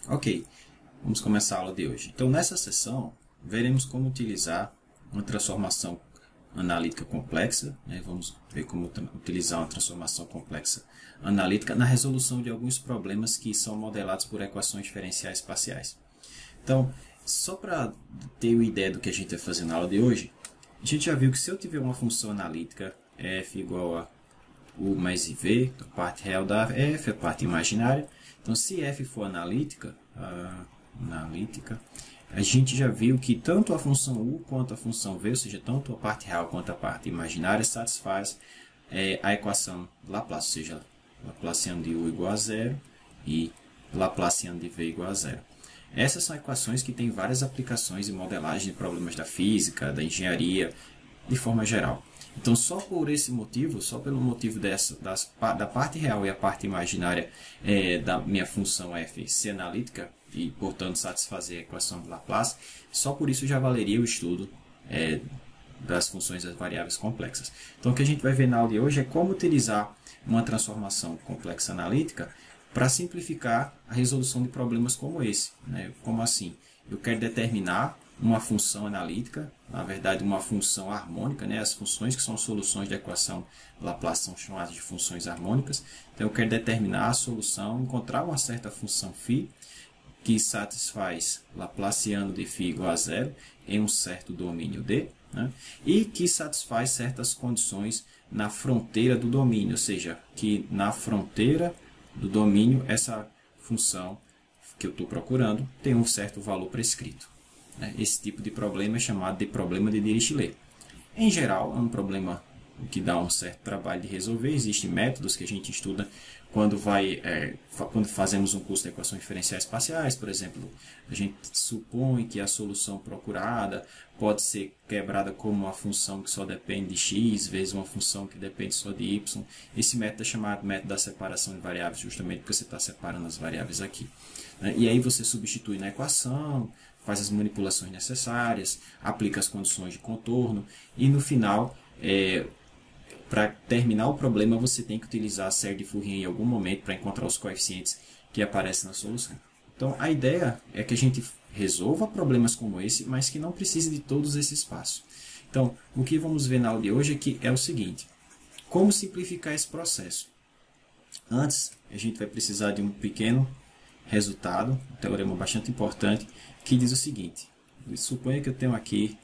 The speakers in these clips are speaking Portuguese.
Ok, vamos começar a aula de hoje. Então, nessa sessão, veremos como utilizar uma transformação analítica complexa, né? Vamos ver como utilizar uma transformação complexa analítica na resolução de alguns problemas que são modelados por equações diferenciais parciais. Então, só para ter uma ideia do que a gente vai fazer na aula de hoje, a gente já viu que se eu tiver uma função analítica f igual a u mais iv, a parte real da f, a parte imaginária. Então, se f for analítica, a gente já viu que tanto a função u quanto a função v, ou seja, tanto a parte real quanto a parte imaginária, satisfaz a equação Laplace, ou seja, Laplaciano de u igual a zero e Laplaciano de v igual a zero. Essas são equações que têm várias aplicações e modelagem de problemas da física, da engenharia, de forma geral. Então, só por esse motivo, só pelo motivo da parte real e a parte imaginária da minha função f ser analítica e, portanto, satisfazer a equação de Laplace, só por isso já valeria o estudo das funções das variáveis complexas. Então, o que a gente vai ver na aula de hoje é como utilizar uma transformação complexa analítica para simplificar a resolução de problemas como esse, né? Como assim? Eu quero determinar uma função analítica, na verdade uma função harmônica, né? As funções que são soluções da equação Laplace são chamadas de funções harmônicas. Então eu quero determinar a solução, encontrar uma certa função φ que satisfaz Laplaciano de φ igual a zero em um certo domínio D, né? E que satisfaz certas condições na fronteira do domínio, ou seja, que na fronteira do domínio essa função que eu estou procurando tem um certo valor prescrito. Esse tipo de problema é chamado de problema de Dirichlet. Em geral, é um problema que dá um certo trabalho de resolver. Existem métodos que a gente estuda quando fazemos um curso de equações diferenciais parciais. Por exemplo, a gente supõe que a solução procurada pode ser quebrada como uma função que só depende de x vezes uma função que depende só de y. Esse método é chamado método da separação de variáveis, justamente porque você está separando as variáveis aqui. E aí você substitui na equação, faz as manipulações necessárias, aplica as condições de contorno e no final, para terminar o problema, você tem que utilizar a série de Fourier em algum momento para encontrar os coeficientes que aparecem na solução. Então, a ideia é que a gente resolva problemas como esse, mas que não precise de todos esses passos. Então, o que vamos ver na aula de hoje aqui é o seguinte: como simplificar esse processo? Antes, a gente vai precisar de um pequeno resultado, um teorema bastante importante, que diz o seguinte: suponha que eu tenho aqui,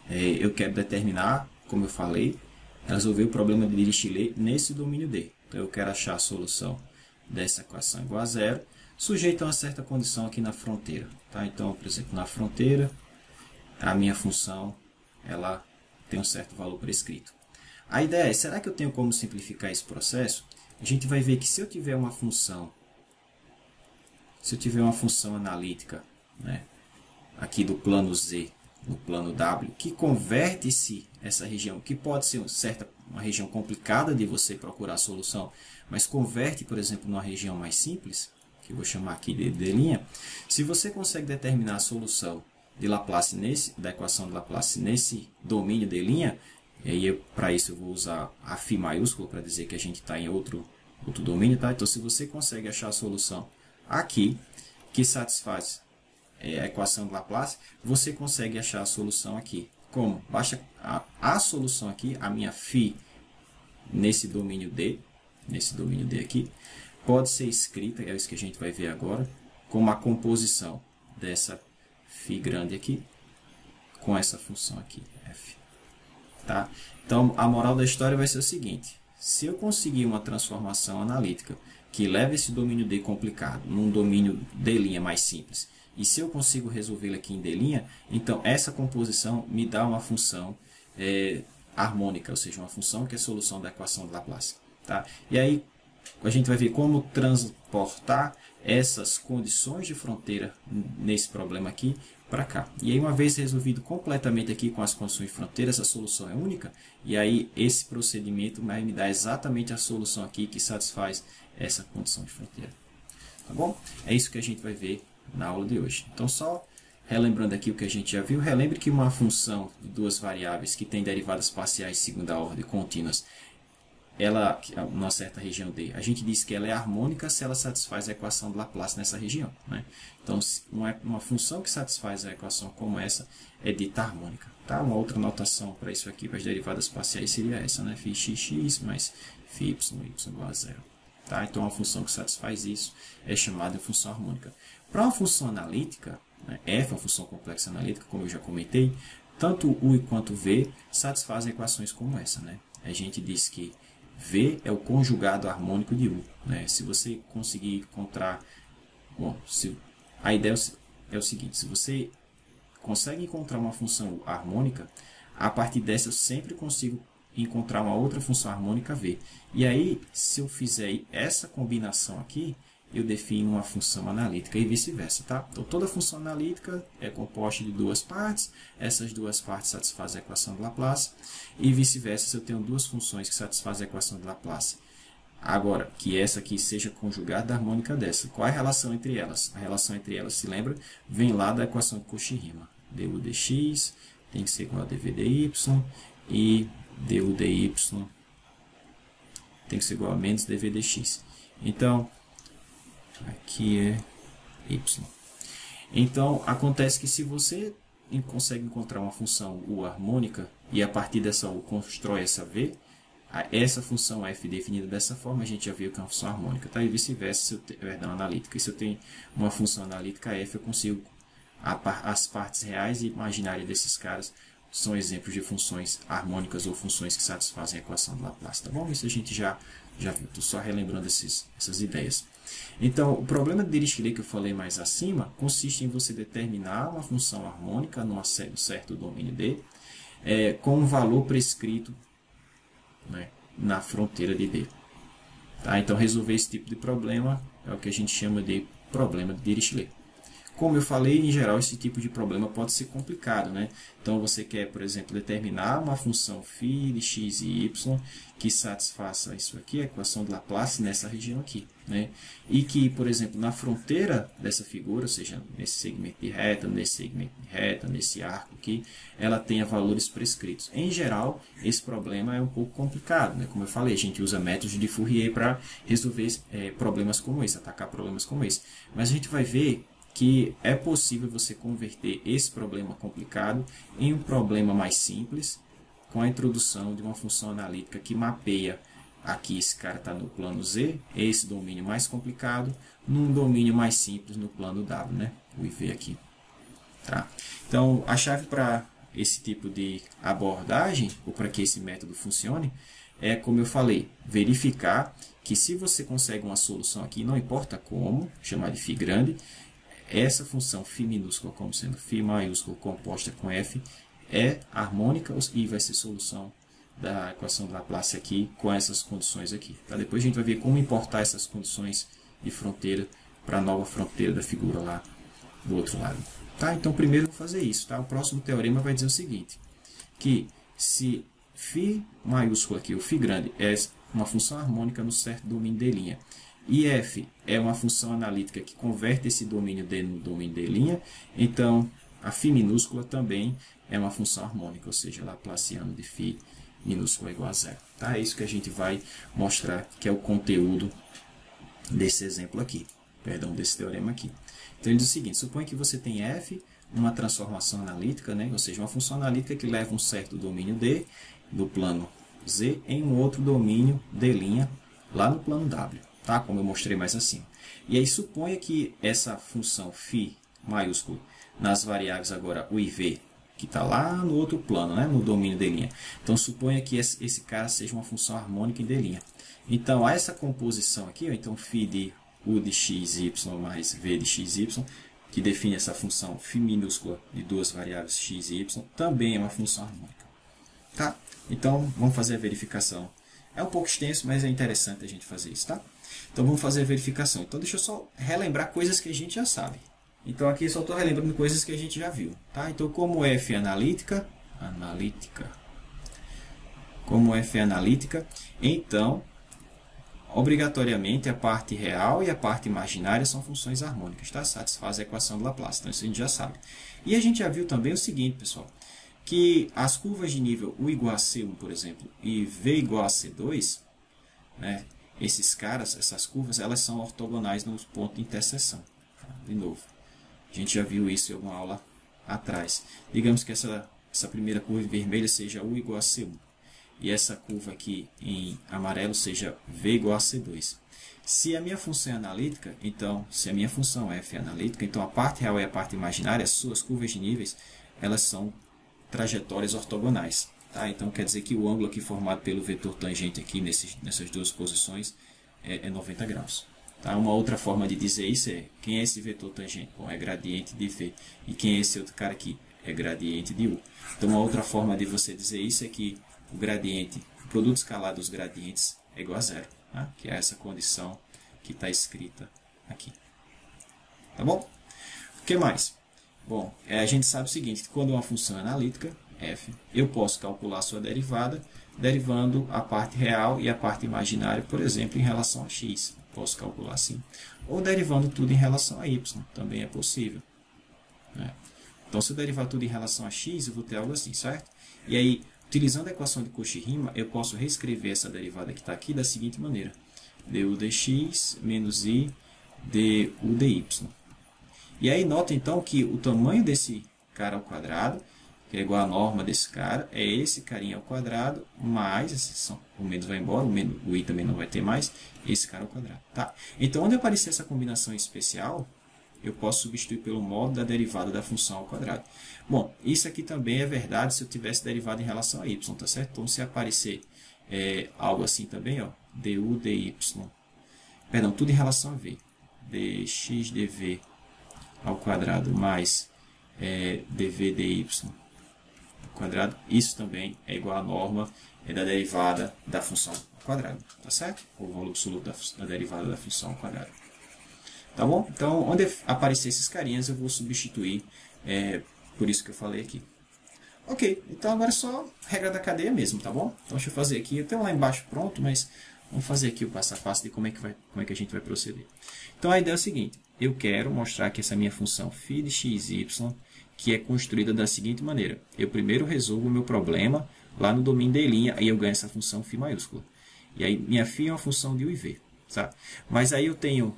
eu quero determinar, como eu falei, resolver o problema de Dirichlet nesse domínio D. Então, eu quero achar a solução dessa equação igual a zero, sujeita a uma certa condição aqui na fronteira. Tá? Então, por exemplo, na fronteira, a minha função ela tem um certo valor prescrito. A ideia é, será que eu tenho como simplificar esse processo? A gente vai ver que se eu tiver uma função analítica, né, aqui do plano Z, no plano W, que converte-se essa região, que pode ser uma região complicada de você procurar a solução, mas converte, por exemplo, numa região mais simples, que eu vou chamar aqui de D', se você consegue determinar a solução de Laplace da equação de Laplace nesse domínio D', e para isso eu vou usar a φ maiúsculo para dizer que a gente está em outro domínio, tá? Então, se você consegue achar a solução aqui, que satisfaz a equação de Laplace, você consegue achar a solução aqui. Como? Basta a solução aqui, a minha φ nesse domínio D aqui, pode ser escrita, é isso que a gente vai ver agora, como a composição dessa φ grande aqui com essa função aqui, f. Tá? Então, a moral da história vai ser o seguinte: se eu conseguir uma transformação analítica que leva esse domínio D complicado num domínio D' mais simples, e se eu consigo resolvê-lo aqui em D', então essa composição me dá uma função harmônica, ou seja, uma função que é a solução da equação de Laplace. Tá? E aí a gente vai ver como transportar essas condições de fronteira nesse problema aqui para cá. E aí, uma vez resolvido completamente aqui com as condições de fronteira, essa solução é única, e aí esse procedimento vai me dar exatamente a solução aqui que satisfaz essa condição de fronteira. Tá bom? É isso que a gente vai ver na aula de hoje. Então, só relembrando aqui o que a gente já viu, relembre que uma função de duas variáveis que tem derivadas parciais de segunda ordem contínuas ela, numa certa região D, a gente diz que ela é harmônica se ela satisfaz a equação de Laplace nessa região, né? Então, uma função que satisfaz a equação como essa é dita harmônica. Tá? Uma outra notação para isso aqui, para as derivadas parciais, seria essa, né? φx mais φy, y igual a zero. Tá? Então, uma função que satisfaz isso é chamada de função harmônica. Para uma função analítica, né, f é uma função complexa analítica, como eu já comentei, tanto u quanto v satisfazem equações como essa, né? A gente diz que v é o conjugado harmônico de u, né? Se você conseguir encontrar... Bom, a ideia é o seguinte, se você consegue encontrar uma função harmônica, a partir dessa eu sempre consigo encontrar uma outra função harmônica v. E aí, se eu fizer essa combinação aqui, eu defino uma função analítica e vice-versa, tá? Então, toda função analítica é composta de duas partes, essas duas partes satisfazem a equação de Laplace, e vice-versa, se eu tenho duas funções que satisfazem a equação de Laplace. Agora, que essa aqui seja conjugada da harmônica dessa. Qual é a relação entre elas? A relação entre elas, se lembra, vem lá da equação de Cauchy-Riemann. du dx tem que ser igual a dv dy, e du dy tem que ser igual a menos dv dx. Então, aqui é y. Então, acontece que se você consegue encontrar uma função u harmônica, e a partir dessa u constrói essa v, essa função f definida dessa forma, a gente já viu que é uma função harmônica, tá? E vice-versa, analítica. E se eu tenho uma função analítica f, eu consigo as partes reais e imaginárias desses caras são exemplos de funções harmônicas ou funções que satisfazem a equação de Laplace, tá bom? Isso a gente já viu, estou só relembrando essas ideias. Então, o problema de Dirichlet que eu falei mais acima consiste em você determinar uma função harmônica num certo domínio D com um valor prescrito, né, na fronteira de D. Tá? Então, resolver esse tipo de problema é o que a gente chama de problema de Dirichlet. Como eu falei, em geral, esse tipo de problema pode ser complicado, né? Então, você quer, por exemplo, determinar uma função φ de x e y que satisfaça isso aqui, a equação de Laplace, nessa região aqui, né? E que, por exemplo, na fronteira dessa figura, ou seja, nesse segmento de reta, nesse arco aqui, ela tenha valores prescritos. Em geral, esse problema é um pouco complicado, né? Como eu falei, a gente usa métodos de Fourier para resolver problemas como esse, atacar problemas como esse. Mas a gente vai ver que é possível você converter esse problema complicado em um problema mais simples, com a introdução de uma função analítica que mapeia, aqui esse cara está no plano Z, esse domínio mais complicado, num domínio mais simples no plano W, né? O IV aqui. Tá? Então, a chave para esse tipo de abordagem, ou para que esse método funcione, é, como eu falei, verificar que se você consegue uma solução aqui, não importa como, chamar de φ grande, essa função φ minúscula como sendo φ maiúsculo composta com f é harmônica e vai ser solução da equação de Laplace aqui com essas condições aqui. Tá? Depois a gente vai ver como importar essas condições de fronteira para a nova fronteira da figura lá do outro lado. Tá? Então primeiro eu vou fazer isso. Tá? O próximo teorema vai dizer o seguinte, que se φ maiúsculo aqui, o φ grande, é uma função harmônica no certo domínio D', e f é uma função analítica que converte esse domínio D no domínio D', então a φ minúscula também é uma função harmônica, ou seja, laplaciano de φ minúscula igual a zero. Tá? É isso que a gente vai mostrar, que é o conteúdo desse exemplo aqui, perdão, desse teorema aqui. Então ele diz o seguinte, suponha que você tem f, uma transformação analítica, né? Ou seja, uma função analítica que leva um certo domínio D, do plano Z, em um outro domínio D', lá no plano W. Tá? Como eu mostrei mais acima. E aí suponha que essa função φ maiúsculo nas variáveis agora u e v, que está lá no outro plano, né? No domínio D'. Então suponha que esse cara seja uma função harmônica em D'. Então a essa composição aqui, ó, então φ de u de x, y mais v de x, y, que define essa função φ minúscula de duas variáveis x e y, também é uma função harmônica. Tá? Então vamos fazer a verificação. É um pouco extenso, mas é interessante a gente fazer isso, tá? Então vamos fazer a verificação. Então deixa eu só relembrar coisas que a gente já sabe. Então aqui eu só estou relembrando coisas que a gente já viu, tá? Então como f é analítica, como f é analítica, então obrigatoriamente a parte real e a parte imaginária são funções harmônicas, tá? Satisfaz a equação de Laplace, então isso a gente já sabe. E a gente já viu também o seguinte, pessoal, que as curvas de nível u igual a C1, por exemplo, e v igual a C2, né, esses caras, essas curvas, elas são ortogonais no ponto de interseção. Tá? De novo, a gente já viu isso em alguma aula atrás. Digamos que essa primeira curva em vermelho seja U igual a C1. E essa curva aqui em amarelo seja V igual a C2. Se a minha função é analítica, então, se a minha função f é analítica, então a parte real e a parte imaginária, as suas curvas de níveis, elas são trajetórias ortogonais. Tá? Então, quer dizer que o ângulo aqui formado pelo vetor tangente aqui nessas duas posições é 90 graus. Tá? Uma outra forma de dizer isso é, quem é esse vetor tangente? Bom, é gradiente de V. E quem é esse outro cara aqui? É gradiente de U. Então, uma outra forma de você dizer isso é que o gradiente, o produto escalar dos gradientes é igual a zero. Tá? Que é essa condição que está escrita aqui. Tá bom? O que mais? Bom, a gente sabe o seguinte, que quando uma função é analítica, f, eu posso calcular a sua derivada, derivando a parte real e a parte imaginária, por exemplo, em relação a x. Posso calcular assim. Ou derivando tudo em relação a y, também é possível. Né? Então, se eu derivar tudo em relação a x, eu vou ter algo assim, certo? E aí, utilizando a equação de Cauchy-Riemann, eu posso reescrever essa derivada que está aqui da seguinte maneira. du dx menos i du dy. E aí, nota então que o tamanho desse cara ao quadrado, que é igual à norma desse cara, é esse carinha ao quadrado, mais, o menos vai embora, o i também não vai ter mais, esse cara ao quadrado. Tá? Então, onde aparecer essa combinação especial, eu posso substituir pelo modo da derivada da função ao quadrado. Bom, isso aqui também é verdade se eu tivesse derivado em relação a y, tá certo? Então, se aparecer algo assim também, ó, du dy, perdão, tudo em relação a v, dx dv ao quadrado mais dv dy ao quadrado, isso também é igual à norma da derivada da função ao quadrado, tá certo? O valor absoluto da derivada da função ao quadrado. Tá bom? Então, onde aparecer esses carinhas, eu vou substituir, por isso que eu falei aqui. Ok, então agora é só regra da cadeia mesmo, tá bom? Então, deixa eu fazer aqui, eu tenho lá embaixo pronto, mas vamos fazer aqui o passo a passo de como é que a gente vai proceder. Então, a ideia é o seguinte, eu quero mostrar que essa minha função φ de x, y, que é construída da seguinte maneira. Eu primeiro resolvo o meu problema lá no domínio d', aí eu ganho essa função φ maiúscula. E aí, minha φ é uma função de u e v, tá? Mas aí eu tenho...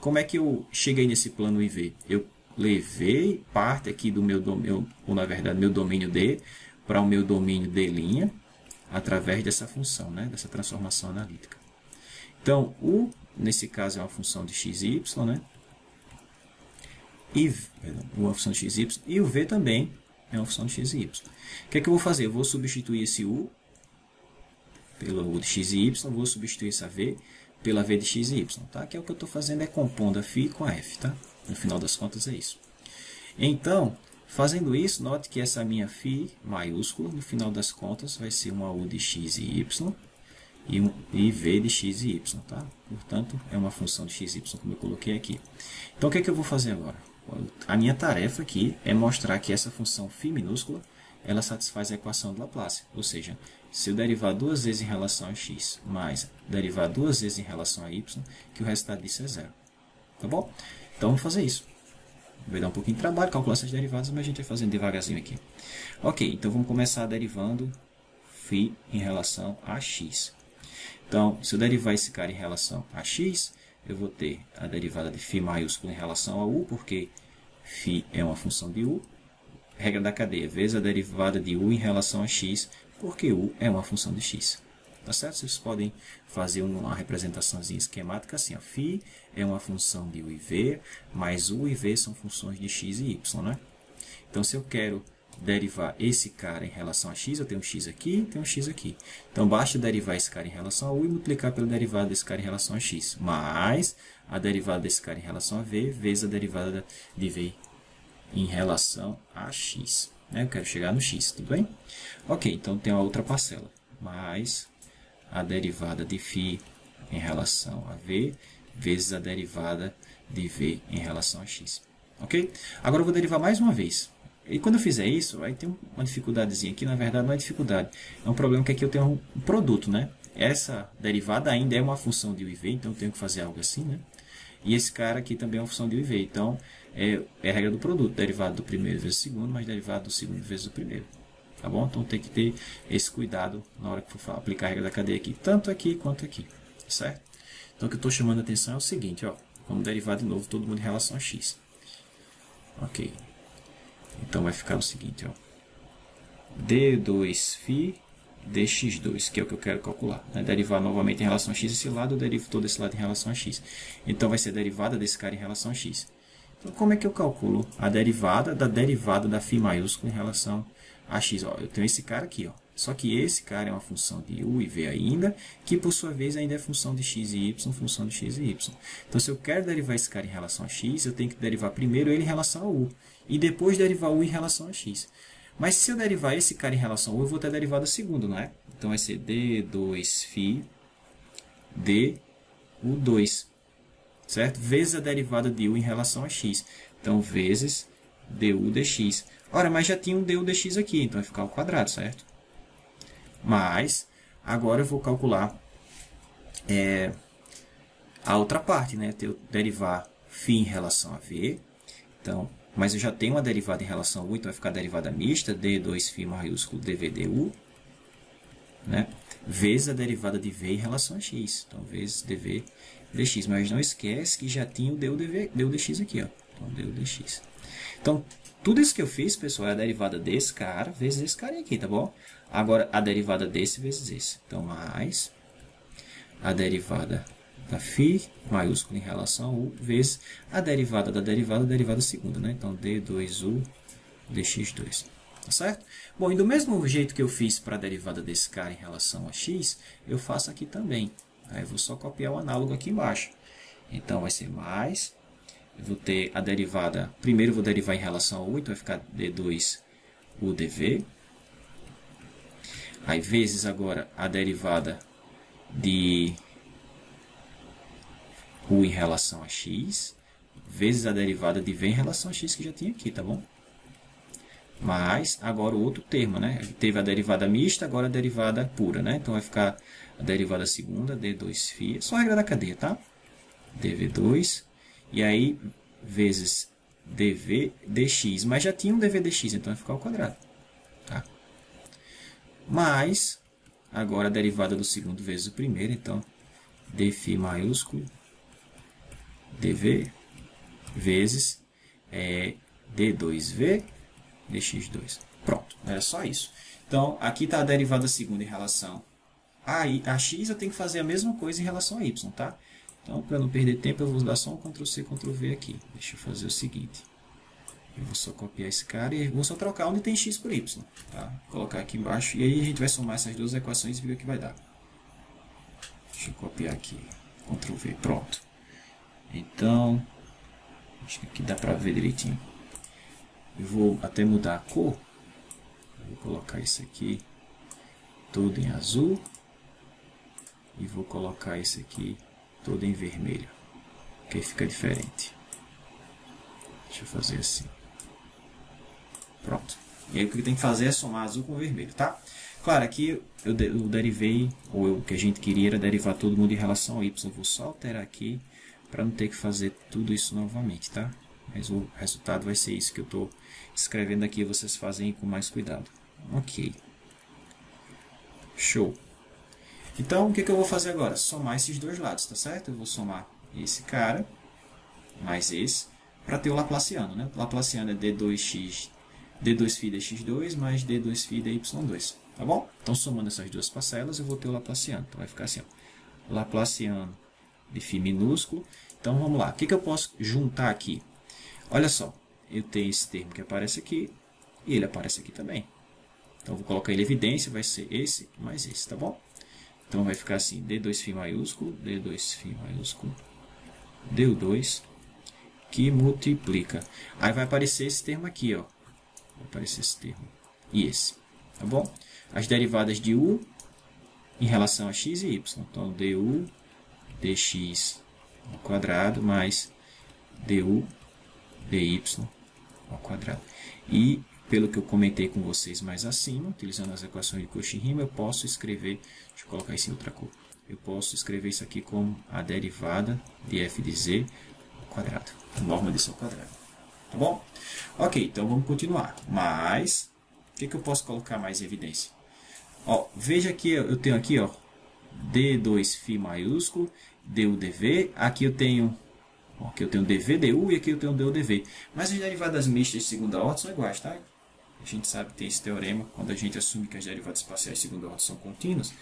Como é que eu cheguei nesse plano IV? Eu levei parte aqui do meu domínio, ou na verdade, meu domínio D, para o meu domínio D', através dessa função, né? Dessa transformação analítica. Então, U, nesse caso, é uma função de x e y, né? Uma função de x e y, e o V também é uma função de x e y. O que é que eu vou fazer? Eu vou substituir esse U pelo U de x e y, vou substituir essa V pela v de x e y, tá? Que é o que eu estou fazendo, é compondo a φ com a f, tá? No final das contas é isso. Então, fazendo isso, note que essa minha φ maiúscula, no final das contas, vai ser uma u de x e y e v de x e y, tá? Portanto, é uma função de x e y, como eu coloquei aqui. Então, o que é que eu vou fazer agora? A minha tarefa aqui é mostrar que essa função φ minúscula, ela satisfaz a equação de Laplace, ou seja, se eu derivar duas vezes em relação a x, mais derivar duas vezes em relação a y, que o resultado disso é zero. Tá bom? Então, vamos fazer isso. Vai dar um pouquinho de trabalho, calcular essas derivadas, mas a gente vai fazendo devagarzinho aqui. Ok, então vamos começar derivando φ em relação a x. Então, se eu derivar esse cara em relação a x, eu vou ter a derivada de φ maiúsculo em relação a u, porque φ é uma função de u. Regra da cadeia, vezes a derivada de u em relação a x, porque u é uma função de x. Tá certo? Vocês podem fazer uma representaçãozinha esquemática assim. Φ é uma função de u e v, mas u e v são funções de x e y, né? Então, se eu quero derivar esse cara em relação a x, eu tenho um x aqui e tenho um x aqui. Então, basta derivar esse cara em relação a u e multiplicar pela derivada desse cara em relação a x, mais a derivada desse cara em relação a v, vezes a derivada de v em relação a x. Eu quero chegar no x, tudo bem? Ok, então tem uma outra parcela, mais a derivada de φ em relação a v, vezes a derivada de v em relação a x. Ok? Agora eu vou derivar mais uma vez. E quando eu fizer isso, vai ter uma dificuldadezinha aqui, na verdade não é dificuldade. É um problema que aqui eu tenho um produto, né? Essa derivada ainda é uma função de u e v, então eu tenho que fazer algo assim, né? E esse cara aqui também é uma função de u e v, então é a regra do produto, derivado do primeiro vezes o segundo, mais derivado do segundo vezes o primeiro. Tá bom? Então tem que ter esse cuidado na hora que for aplicar a regra da cadeia aqui, tanto aqui quanto aqui. certo? Então, o que eu estou chamando a atenção é o seguinte, ó, vamos derivar de novo todo mundo em relação a x. Ok. Então, vai ficar o seguinte, ó, d2φ dx2, que é o que eu quero calcular. Né? Derivar novamente em relação a x esse lado, eu derivo todo esse lado em relação a x. Então, vai ser a derivada desse cara em relação a x. Então, como é que eu calculo a derivada da φ maiúsculo em relação a x? Ó, eu tenho esse cara aqui, ó. Só que esse cara é uma função de u e v ainda, que por sua vez ainda é função de x e y, função de x e y. Então, se eu quero derivar esse cara em relação a x, eu tenho que derivar primeiro ele em relação a u, e depois derivar u em relação a x. Mas se eu derivar esse cara em relação a u, eu vou ter a derivada segundo, não é? Então, vai ser d2φ du2, certo? Vezes a derivada de u em relação a x. Então, vezes du dx. Ora, mas já tinha um du dx aqui, então vai ficar ao quadrado, certo? Mas, agora eu vou calcular a outra parte, né? Eu derivar φ em relação a v. Então, mas eu já tenho uma derivada em relação a u, então vai ficar a derivada mista, d2φ maiúsculo dv du, né? Vezes a derivada de v em relação a x. Então, vezes dv dx. Mas não esquece que já tinha o du dx aqui, ó. Então, du dx. Então, tudo isso que eu fiz, pessoal, é a derivada desse cara vezes esse cara aqui, tá bom? Agora, a derivada desse vezes esse. Então, mais a derivada da φ maiúsculo em relação a u vezes a derivada da derivada segunda, né? Então, d2u dx2. Tá certo? Bom, e do mesmo jeito que eu fiz para a derivada desse cara em relação a x, eu faço aqui também. Aí eu vou só copiar o análogo aqui embaixo. Então, vai ser mais. Eu vou ter a derivada, primeiro eu vou derivar em relação a u, então vai ficar d2u dv. Aí, vezes agora a derivada de u em relação a x, vezes a derivada de v em relação a x que já tinha aqui, tá bom? Mas, agora o outro termo, né? Teve a derivada mista, agora a derivada pura, né? Então, vai ficar a derivada segunda, d2φ, só a regra da cadeia, tá? dv2, e aí, vezes dv dx, mas já tinha um dv dx, então vai ficar ao quadrado, tá? Mais, agora a derivada do segundo vezes o primeiro, então, dφ maiúsculo, dv, vezes d2v, dx2. Pronto, era só isso. Então, aqui está a derivada segunda em relação a x, eu tenho que fazer a mesma coisa em relação a y, tá? Então, para não perder tempo, eu vou dar só um Ctrl+C, Ctrl+V aqui. Deixa eu fazer o seguinte. Eu vou só copiar esse cara e vou só trocar onde tem x por y. Tá? Vou colocar aqui embaixo e aí a gente vai somar essas duas equações e ver o que vai dar. Deixa eu copiar aqui. Ctrl+V, pronto. Então, acho que aqui dá para ver direitinho. Eu vou até mudar a cor. Vou colocar isso aqui todo em azul. E vou colocar esse aqui todo em vermelho. Que aí fica diferente. Deixa eu fazer assim. Pronto. E aí o que tem que fazer é somar azul com vermelho, tá? Claro, aqui eu derivei, ou o que a gente queria era derivar todo mundo em relação a y. Eu vou só alterar aqui para não ter que fazer tudo isso novamente, tá? Mas o resultado vai ser isso que eu estou escrevendo aqui. Vocês fazem com mais cuidado. Ok. Show. Então, o que eu vou fazer agora? Somar esses dois lados, tá certo? Eu vou somar esse cara, mais esse, para ter o Laplaciano, né? O Laplaciano é d2φ dx2 mais d2φ dy2, tá bom? Então, somando essas duas parcelas, eu vou ter o Laplaciano. Então, vai ficar assim, ó. Laplaciano de φ minúsculo. Então, vamos lá. O que eu posso juntar aqui? Olha só, eu tenho esse termo que aparece aqui, e ele aparece aqui também. Então, eu vou colocar ele em evidência, vai ser esse mais esse, tá bom? Então, vai ficar assim, d2φ maiúsculo, du2, que multiplica. Aí vai aparecer esse termo aqui, ó. Vai aparecer esse termo. E esse, tá bom? As derivadas de u em relação a x e y. Então, du dx ao quadrado mais du dy ao quadrado. E, pelo que eu comentei com vocês mais acima, utilizando as equações de Cauchy-Riemann, eu posso escrever, deixa eu colocar isso em outra cor, eu posso escrever isso aqui como a derivada de f de z ao quadrado, norma disso ao quadrado. Tá bom? Ok, então vamos continuar. Mas, o que eu posso colocar mais em evidência? Ó, veja que eu tenho aqui, ó, D2φ maiúsculo, du dv. Aqui eu tenho dv du e aqui eu tenho du dv. Mas as derivadas mistas de segunda ordem são iguais, tá? A gente sabe que tem esse teorema, quando a gente assume que as derivadas parciais de segunda ordem são contínuas,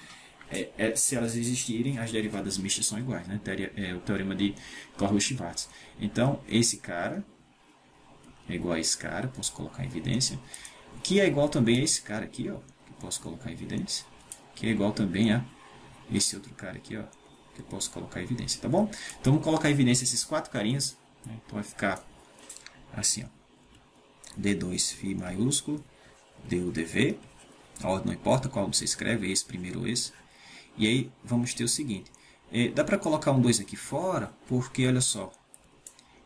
se elas existirem, as derivadas mistas são iguais, né? É o teorema de Corrus-Schwarz. Então, esse cara é igual a esse cara, posso colocar em evidência, que é igual também a esse cara aqui, ó, que posso colocar em evidência, que é igual também a esse outro cara aqui, ó, que eu posso colocar em evidência, tá bom? Então, vamos colocar em evidência esses quatro carinhas, né? Então, vai ficar assim, ó. D2φ maiúsculo, du dv, a ordem não importa qual você escreve, esse primeiro ou esse. E aí vamos ter o seguinte, dá para colocar um 2 aqui fora, porque olha só,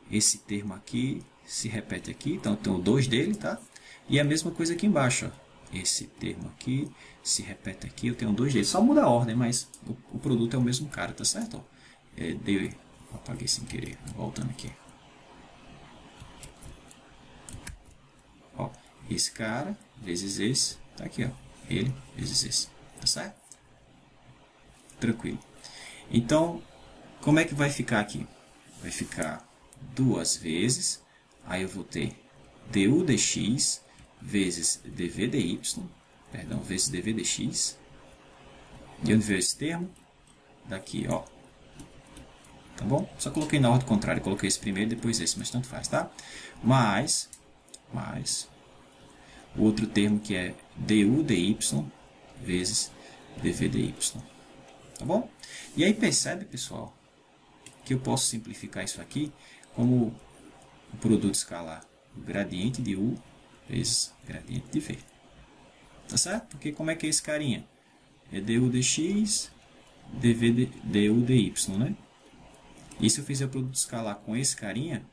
esse termo aqui se repete aqui, então tem o 2 dele, tá? E a mesma coisa aqui embaixo, ó. Esse termo aqui se repete aqui, eu tenho 2 dele, só muda a ordem, mas o produto é o mesmo cara, tá certo? Apaguei sem querer, voltando aqui. Ó, esse cara vezes esse, tá aqui, ó, ele vezes esse, tá certo? Tranquilo. Então, como é que vai ficar aqui? Vai ficar 2 vezes, aí eu vou ter du dx vezes dv dy, perdão, vezes dv dx. E onde veio esse termo? Daqui, ó. Tá bom? Só coloquei na ordem contrária, coloquei esse primeiro e depois esse, mas tanto faz, tá? Mais o outro termo que é du dy vezes dv dy. Tá bom? E aí percebe, pessoal, que eu posso simplificar isso aqui como o produto escalar, o gradiente de u vezes gradiente de v. Tá certo? Porque como é que é esse carinha? É du dx, du dy, né? E se eu fizer o produto escalar com esse carinha,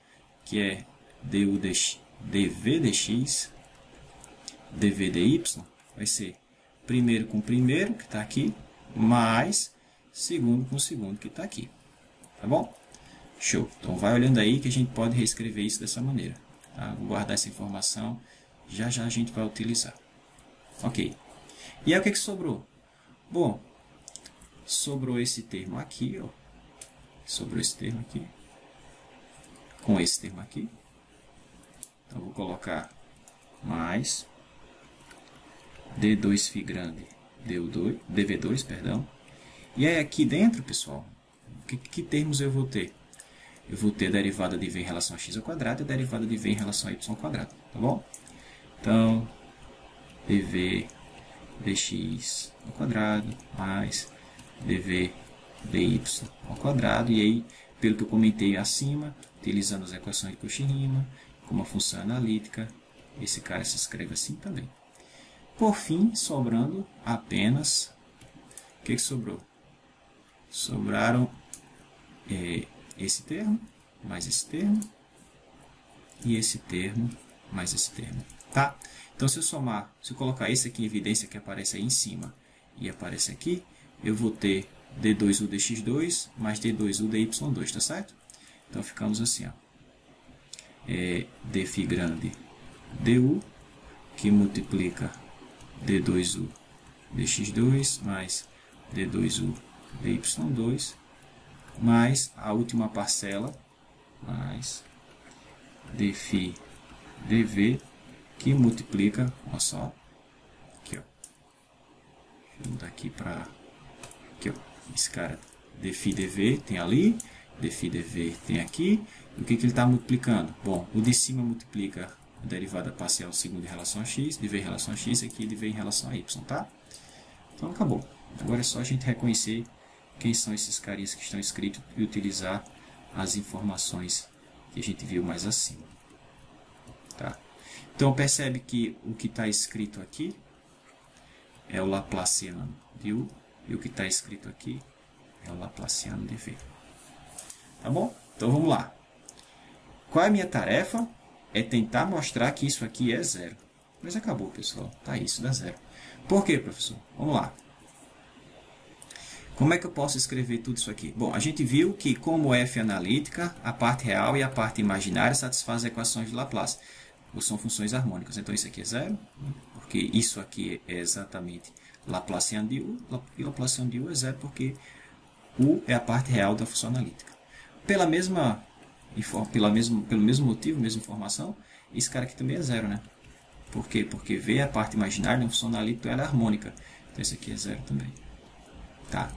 que é dv dx, dv dy, vai ser primeiro com primeiro, que está aqui, mais segundo com segundo, que está aqui. Tá bom? Show. Então, vai olhando aí que a gente pode reescrever isso dessa maneira. Tá? Vou guardar essa informação. Já já a gente vai utilizar. Ok. E aí, o que sobrou? Bom, sobrou esse termo aqui, ó. Sobrou esse termo aqui. Com esse termo aqui. Então, vou colocar mais D2φ grande, dv2, perdão. E aí aqui dentro, pessoal, que termos eu vou ter? Eu vou ter a derivada de v em relação a x ao quadrado e a derivada de v em relação a y ao quadrado, tá bom? Então, dv dx ao quadrado mais dv dy ao quadrado. E aí, pelo que eu comentei acima, utilizando as equações de Cauchy-Riemann como uma função analítica, esse cara se escreve assim também. Por fim, sobrando apenas... O que sobrou? Sobraram esse termo, mais esse termo, e esse termo, mais esse termo. Tá? Então, se eu somar, se eu colocar esse aqui em evidência que aparece aí em cima e aparece aqui, eu vou ter d2u dx2 mais d2u dy2, tá certo? Então, ficamos assim, ó. Dφ grande du, que multiplica d2u dx2 mais d2u dy2, mais a última parcela, mais dφ dv, que multiplica, olha só, aqui, ó, daqui para aqui, ó, esse cara, dφ dv tem ali, dφ dv tem aqui, e o que ele está multiplicando? Bom, o de cima multiplica a derivada parcial segundo em relação a x, dv em relação a x, aqui dv em relação a y, tá? Então, acabou. Agora é só a gente reconhecer quem são esses carinhas que estão escritos e utilizar as informações que a gente viu mais acima. Tá? Então, percebe que o que está escrito aqui é o Laplaciano de u, e o que está escrito aqui é o Laplaciano de v. Tá bom? Então, vamos lá. Qual é a minha tarefa? É tentar mostrar que isso aqui é zero. Mas acabou, pessoal. Tá, isso dá zero. Por quê, professor? Vamos lá. Como é que eu posso escrever tudo isso aqui? Bom, a gente viu que como f é analítica, a parte real e a parte imaginária satisfazem as equações de Laplace. Ou são funções harmônicas. Então, isso aqui é zero, porque isso aqui é exatamente Laplaciano de U, e Laplaciano de U é zero porque U é a parte real da função analítica. Pelo mesmo motivo, mesma informação, esse cara aqui também é zero, né? Por quê? Porque V é a parte imaginária da função analítica, ela é harmônica. Então esse aqui é zero também. Tá?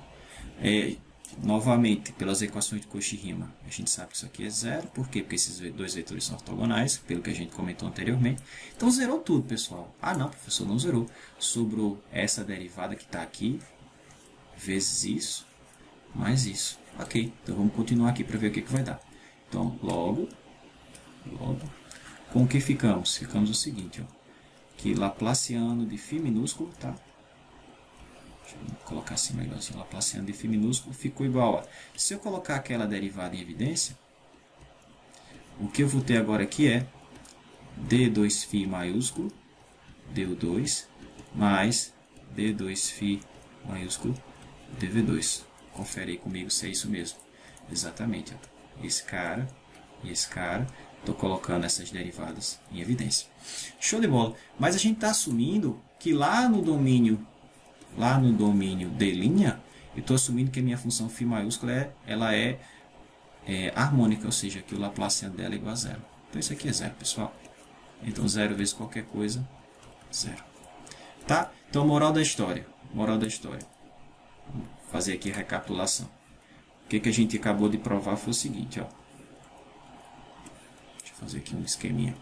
Novamente, pelas equações de Cauchy-Riemann, a gente sabe que isso aqui é zero. Por quê? Porque esses dois vetores são ortogonais, pelo que a gente comentou anteriormente. Então zerou tudo, pessoal. Ah, não, professor, não zerou. Sobrou essa derivada que está aqui, vezes isso, mais isso. Ok, então vamos continuar aqui para ver o que vai dar. Então, logo, com o que ficamos? Ficamos o seguinte, ó, que Laplaciano de φ minúsculo, tá? Deixa eu colocar assim melhorzinho. Laplaciano de φ minúsculo ficou igual a... Se eu colocar aquela derivada em evidência, o que eu vou ter agora aqui é d2φ maiúsculo, dU2, mais d2φ maiúsculo, dV2. Confere aí comigo se é isso mesmo. Exatamente, ó. Esse cara e esse cara. Estou colocando essas derivadas em evidência. Show de bola. Mas a gente está assumindo que lá no domínio D', eu estou assumindo que a minha função φ maiúscula ela é harmônica, ou seja, que o Laplaciano dela é igual a zero. Então isso aqui é zero, pessoal. Então zero vezes qualquer coisa, zero. Tá? Então moral da história. Moral da história. Vou fazer aqui a recapitulação. O que a gente acabou de provar foi o seguinte, ó. Deixa eu fazer aqui um esqueminha.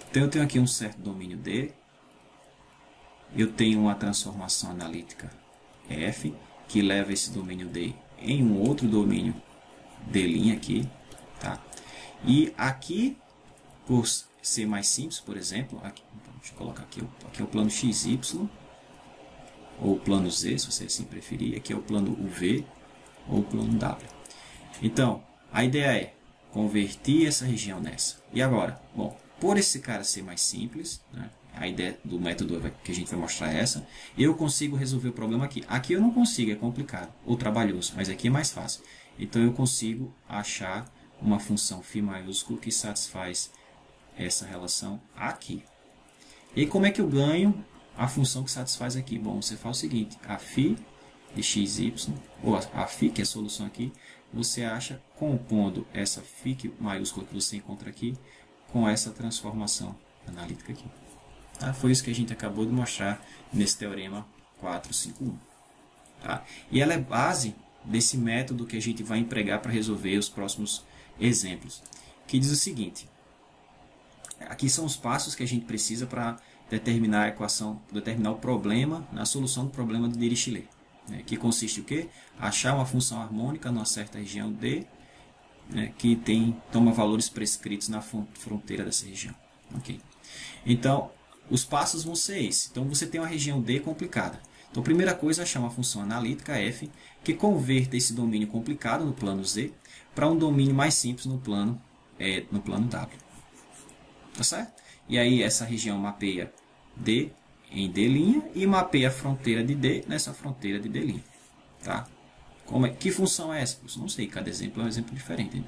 Então eu tenho aqui um certo domínio D. Eu tenho uma transformação analítica F, que leva esse domínio D em um outro domínio D' aqui, tá? E aqui, por ser mais simples, por exemplo, aqui, deixa eu colocar aqui é o plano XY, ou plano Z, se você assim preferir. Aqui é o plano UV, ou o plano W. Então, a ideia é converter essa região nessa. E agora? Bom, por esse cara ser mais simples, né? A ideia do método que a gente vai mostrar é essa. Eu consigo resolver o problema aqui. Aqui eu não consigo, é complicado ou trabalhoso, mas aqui é mais fácil. Então eu consigo achar uma função φ maiúsculo que satisfaz essa relação aqui. E como é que eu ganho a função que satisfaz aqui? Bom, você faz o seguinte, a φ de xy, ou a φ, que é a solução aqui, você acha compondo essa φ maiúscula que você encontra aqui com essa transformação analítica aqui. Tá? Foi isso que a gente acabou de mostrar nesse teorema 451. Tá? E ela é base desse método que a gente vai empregar para resolver os próximos exemplos, que diz o seguinte: aqui são os passos que a gente precisa para determinar a equação, determinar o problema, na solução do problema de Dirichlet, né? Que consiste em quê? Achar uma função harmônica numa certa região D, né, que toma valores prescritos na fronteira dessa região. Okay? Então, os passos vão ser esses. Então, você tem uma região D complicada. Então, a primeira coisa é achar uma função analítica f que converta esse domínio complicado no plano Z para um domínio mais simples no plano W. Tá certo? E aí, essa região mapeia D em D' e mapeia a fronteira de D nessa fronteira de D'. Tá? Que função é essa? Eu não sei, cada exemplo é um exemplo diferente.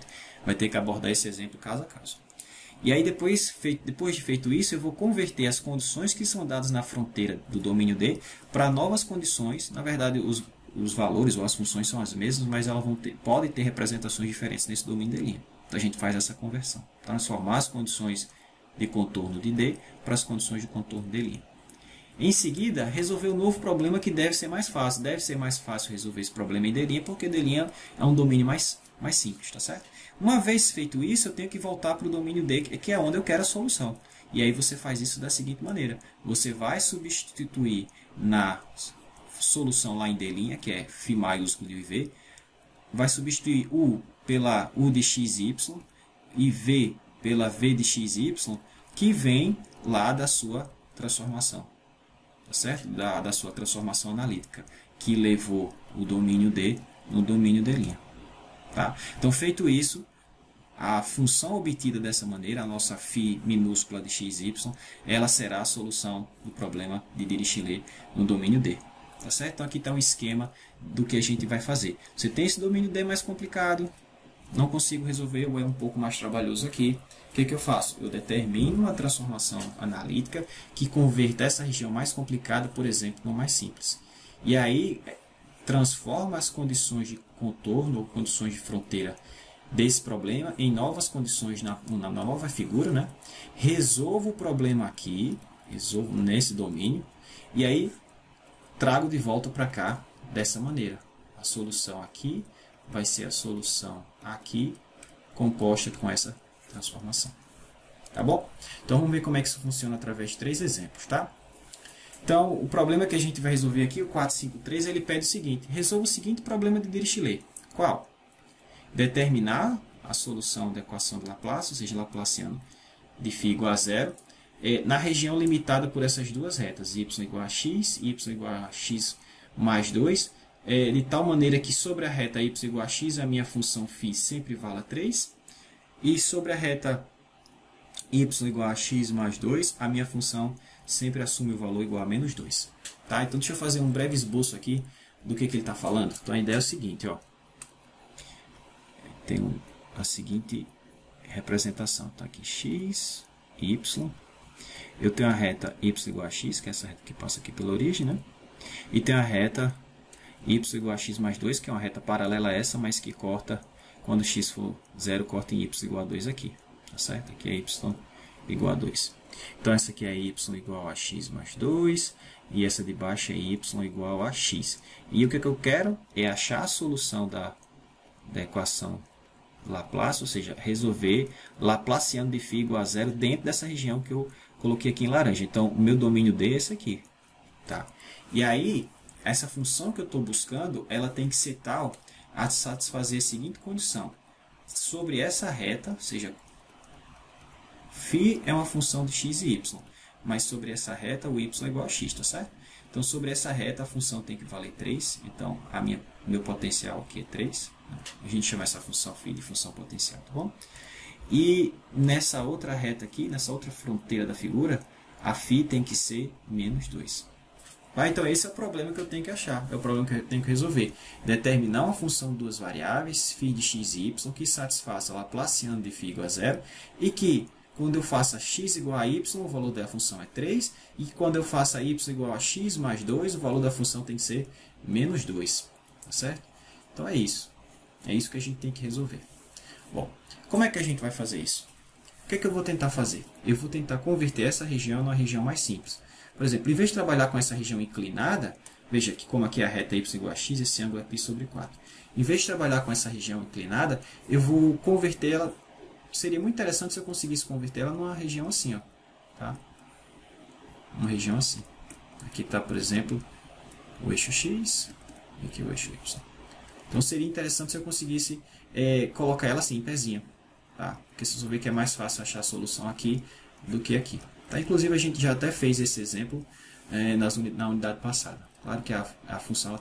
Vai ter que abordar esse exemplo caso a caso. E aí, depois de feito isso, eu vou converter as condições que são dadas na fronteira do domínio D para novas condições. Na verdade, os valores ou as funções são as mesmas, mas elas podem ter representações diferentes nesse domínio D'. Então, a gente faz essa conversão. Transformar as condições de contorno de D para as condições de contorno D'. Em seguida, resolver um novo problema que deve ser mais fácil. Deve ser mais fácil resolver esse problema em D', porque D' é um domínio mais simples, tá certo? Uma vez feito isso, eu tenho que voltar para o domínio D, que é onde eu quero a solução. E aí você faz isso da seguinte maneira. Você vai substituir na solução lá em D', que é φ maiúsculo de V, vai substituir U pela U de xy e V pela V de xy, que vem lá da sua transformação. Tá certo? Da sua transformação analítica, que levou o domínio D no domínio D'. Tá? Então, feito isso, a função obtida dessa maneira, a nossa φ minúscula de xy, ela será a solução do problema de Dirichlet no domínio D. Tá certo? Então, aqui está um esquema do que a gente vai fazer. Você tem esse domínio D mais complicado, não consigo resolver ou é um pouco mais trabalhoso aqui. O que eu faço? Eu determino uma transformação analítica que converta essa região mais complicada, por exemplo, no mais simples. E aí transforma as condições de contorno ou condições de fronteira desse problema em novas condições na nova figura, né? Resolvo o problema aqui, resolvo nesse domínio, e aí trago de volta para cá dessa maneira. A solução aqui vai ser a solução aqui, composta com essa transformação. Tá bom? Então vamos ver como é que isso funciona através de 3 exemplos, tá? Então, o problema que a gente vai resolver aqui, o 453, ele pede o seguinte: resolva o seguinte problema de Dirichlet. Qual? Determinar a solução da equação de Laplace, ou seja, Laplaciano de φ igual a zero, na região limitada por essas duas retas, y igual a x e y igual a x mais 2, de tal maneira que sobre a reta y igual a x, a minha função φ sempre vala 3, e sobre a reta y igual a x mais 2, a minha função sempre assume o valor igual a menos 2. Tá? Então, deixa eu fazer um breve esboço aqui do que ele está falando. Então, a ideia é o seguinte, ó. Tem a seguinte representação. Tá aqui x, y. Eu tenho a reta y igual a x, que é essa reta que passa aqui pela origem, né? E tem a reta y igual a x mais 2, que é uma reta paralela a essa, mas que corta, quando x for 0, corta em y igual a 2 aqui. Tá certo? Aqui é y igual a 2. Então, essa aqui é y igual a x mais 2, e essa de baixo é y igual a x. E o que eu quero é achar a solução da equação Laplace, ou seja, resolver Laplaciano de φ igual a 0 dentro dessa região que eu coloquei aqui em laranja. Então, o meu domínio D é esse aqui. Tá? E aí, essa função que eu estou buscando, ela tem que ser tal a satisfazer a seguinte condição. Sobre essa reta, ou seja, φ é uma função de x e y, mas sobre essa reta o y é igual a x, tá certo? Então, sobre essa reta a função tem que valer 3, então meu potencial aqui é 3. A gente chama essa função φ de função potencial, tá bom? E nessa outra reta aqui, nessa outra fronteira da figura, a φ tem que ser menos 2. Então, esse é o problema que eu tenho que achar, é o problema que eu tenho que resolver. Determinar uma função de duas variáveis, φ de x e y, que satisfaça Laplaciano de φ igual a 0, e que, quando eu faça x igual a y, o valor da função é 3, e quando eu faça y igual a x mais 2, o valor da função tem que ser menos 2. Tá certo? Então, é isso. É isso que a gente tem que resolver. Bom, como é que a gente vai fazer isso? O que é que eu vou tentar fazer? Eu vou tentar converter essa região numa região mais simples. Por exemplo, em vez de trabalhar com essa região inclinada, veja que como aqui é a reta y igual a x, esse ângulo é π sobre 4. Em vez de trabalhar com essa região inclinada, eu vou convertê-la. Seria muito interessante se eu conseguisse converter ela numa região assim, ó, tá? Uma região assim. Aqui está, por exemplo, o eixo x e aqui o eixo y. Então seria interessante se eu conseguisse colocar ela assim, em pezinho, tá? Porque vocês vão ver que é mais fácil achar a solução aqui do que aqui. Tá? Inclusive a gente já até fez esse exemplo na unidade passada. Claro que a função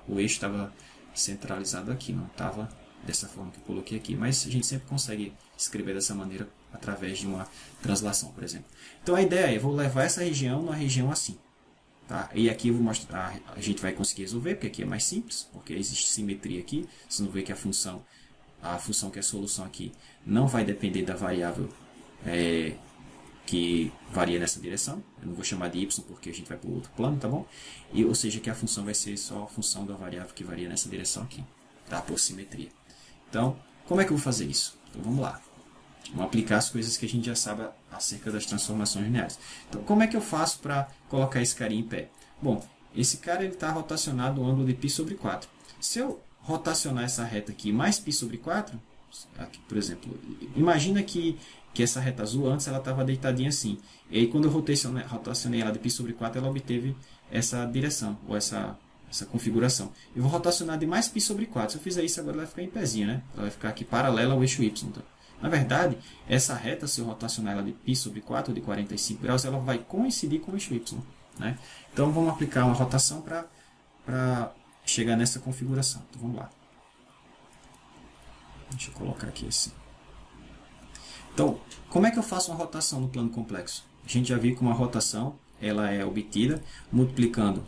o eixo estava centralizado aqui, não estava dessa forma que eu coloquei aqui, mas a gente sempre consegue escrever dessa maneira através de uma translação, por exemplo. Então a ideia é, eu vou levar essa região numa região assim. Tá? E aqui eu vou mostrar, a gente vai conseguir resolver, porque aqui é mais simples, porque existe simetria aqui. Vocês vão ver que a função que é a solução aqui não vai depender da variável que varia nessa direção. Eu não vou chamar de y porque a gente vai para o outro plano, tá bom? Ou seja, que a função vai ser só a função da variável que varia nessa direção aqui, tá? Por simetria. Então, como é que eu vou fazer isso? Então, vamos lá. Vamos aplicar as coisas que a gente já sabe acerca das transformações lineares. Então, como é que eu faço para colocar esse carinha em pé? Bom, esse cara está rotacionado no ângulo de π sobre 4. Se eu rotacionar essa reta aqui mais π sobre 4, aqui, por exemplo, imagina que essa reta azul antes ela estava deitadinha assim. E aí, quando eu rotacionei ela de π sobre 4, ela obteve essa direção, ou essa configuração. Eu vou rotacionar de mais π sobre 4. Se eu fizer isso, agora ela vai ficar em pezinho, né? Ela vai ficar aqui paralela ao eixo y. Então, na verdade, essa reta, se eu rotacionar ela de π sobre 4, de 45 graus, ela vai coincidir com o eixo y. Né? Então, vamos aplicar uma rotação para chegar nessa configuração. Então, vamos lá. Deixa eu colocar aqui assim. Então, como é que eu faço uma rotação no plano complexo? A gente já viu que uma rotação ela é obtida multiplicando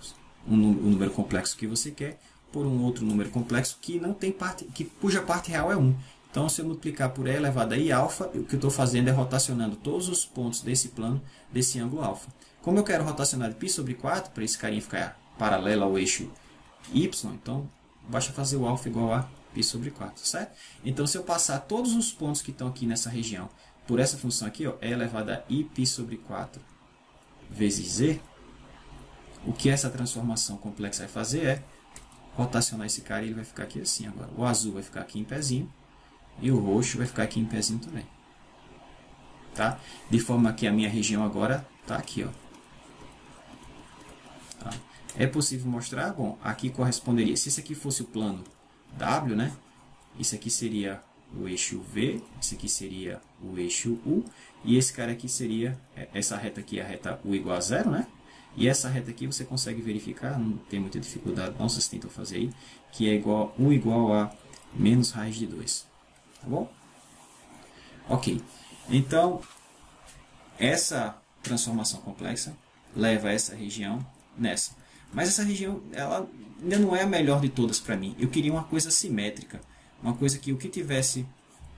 o número complexo que você quer por um outro número complexo que não tem parte, cuja parte real é 1. Então, se eu multiplicar por E elevado a I alfa, o que eu estou fazendo é rotacionando todos os pontos desse plano, desse ângulo alfa. Como eu quero rotacionar de π sobre 4, para esse carinha ficar paralelo ao eixo Y, então basta fazer o alfa igual a π sobre 4, certo? Então, se eu passar todos os pontos que estão aqui nessa região por essa função aqui, ó, E elevado a Iπ sobre 4 vezes Z, o que essa transformação complexa vai fazer é rotacionar esse cara e ele vai ficar aqui assim agora. O azul vai ficar aqui em pezinho e o roxo vai ficar aqui em pezinho também. Tá? De forma que a minha região agora está aqui, ó. Tá? É possível mostrar? Bom, aqui corresponderia, se esse aqui fosse o plano W, né? Isso aqui seria o eixo V, esse aqui seria o eixo U, e esse cara aqui seria, essa reta aqui é a reta U igual a 0, né? E essa reta aqui você consegue verificar, não tem muita dificuldade, não, vocês tentam fazer aí, que é igual U igual a menos raiz de 2. Tá bom? Ok. Então, essa transformação complexa leva essa região nessa. Mas essa região, ela ainda não é a melhor de todas para mim. Eu queria uma coisa simétrica. Uma coisa que o que tivesse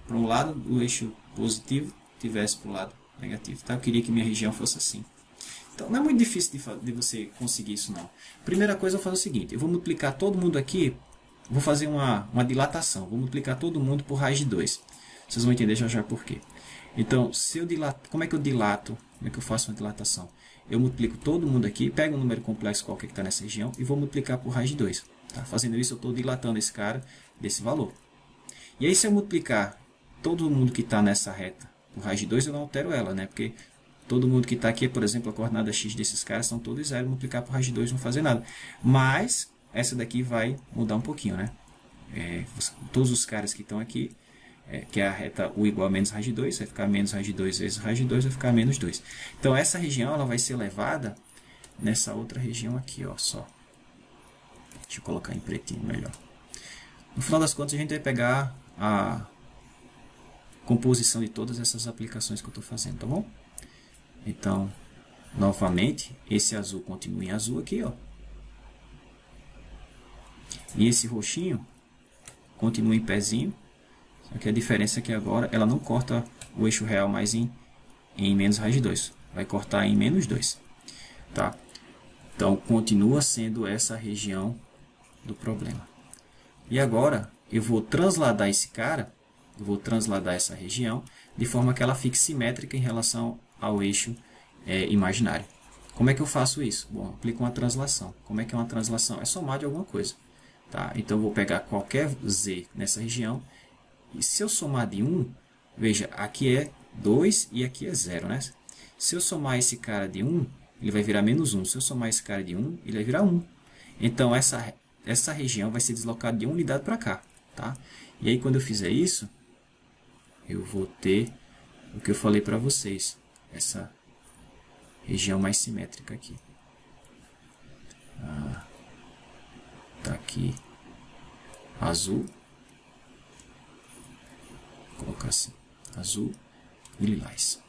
para um lado do eixo positivo, tivesse para o lado negativo. Tá? Eu queria que minha região fosse assim. Então, não é muito difícil de você conseguir isso, não. Primeira coisa, eu vou fazer o seguinte. Eu vou multiplicar todo mundo aqui. Vou fazer uma dilatação. Vou multiplicar todo mundo por raiz de 2. Vocês vão entender já já por quê. Então, se eu dilato, como é que eu dilato? Como é que eu faço uma dilatação? Eu multiplico todo mundo aqui, pego um número complexo qualquer que está nessa região e vou multiplicar por raiz de 2. Tá? Fazendo isso, eu estou dilatando esse cara desse valor. E aí, se eu multiplicar todo mundo que está nessa reta por raiz de 2, eu não altero ela, né? Porque todo mundo que está aqui, por exemplo, a coordenada x desses caras são todos 0. Multiplicar por raiz de 2 não vai fazer nada. Mas essa daqui vai mudar um pouquinho, né? Todos os caras que estão aqui, que é a reta U igual a menos raiz de 2, vai ficar menos raiz de 2 vezes raiz de 2, vai ficar menos 2. Então, essa região ela vai ser levada nessa outra região aqui, ó, só. Deixa eu colocar em pretinho melhor. No final das contas, a gente vai pegar a composição de todas essas aplicações que eu estou fazendo, tá bom? Então, novamente, esse azul continua em azul aqui, ó. E esse roxinho continua em pezinho. Só que a diferença é que agora ela não corta o eixo real mais em menos raiz de 2. Vai cortar em menos 2. Tá? Então, continua sendo essa região do problema. E agora, eu vou transladar esse cara, eu vou transladar essa região, de forma que ela fique simétrica em relação ao eixo imaginário. Como é que eu faço isso? Bom, aplico uma translação. Como é que é uma translação? É somar de alguma coisa. Tá? Então, eu vou pegar qualquer z nessa região, e se eu somar de 1, veja, aqui é 2 e aqui é 0, né? Se eu somar esse cara de 1, ele vai virar menos 1. Se eu somar esse cara de 1, ele vai virar 1. Então, essa região vai ser deslocada de uma unidade para cá. Tá? E aí, quando eu fizer isso, eu vou ter o que eu falei para vocês. Essa região mais simétrica aqui. Tá aqui azul. Vou colocar assim, azul e lilás.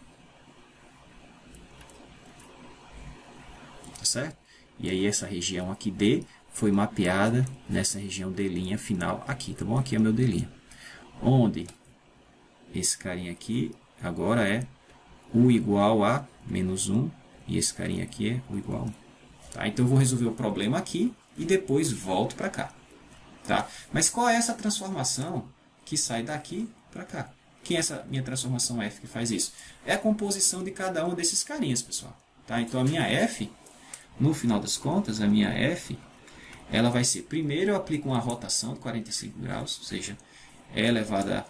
Tá certo? E aí essa região aqui D foi mapeada nessa região D' final aqui, tá bom? Aqui é o meu D'. Onde esse carinha aqui agora é U igual a menos 1 e esse carinha aqui é U igual a 1. Tá? Então eu vou resolver o problema aqui e depois volto para cá. Tá? Mas qual é essa transformação que sai daqui para cá? Quem é essa minha transformação F que faz isso? É a composição de cada um desses carinhas, pessoal. Tá? Então a minha F, no final das contas, a minha F, ela vai ser, primeiro eu aplico uma rotação de 45 graus, ou seja, E elevado a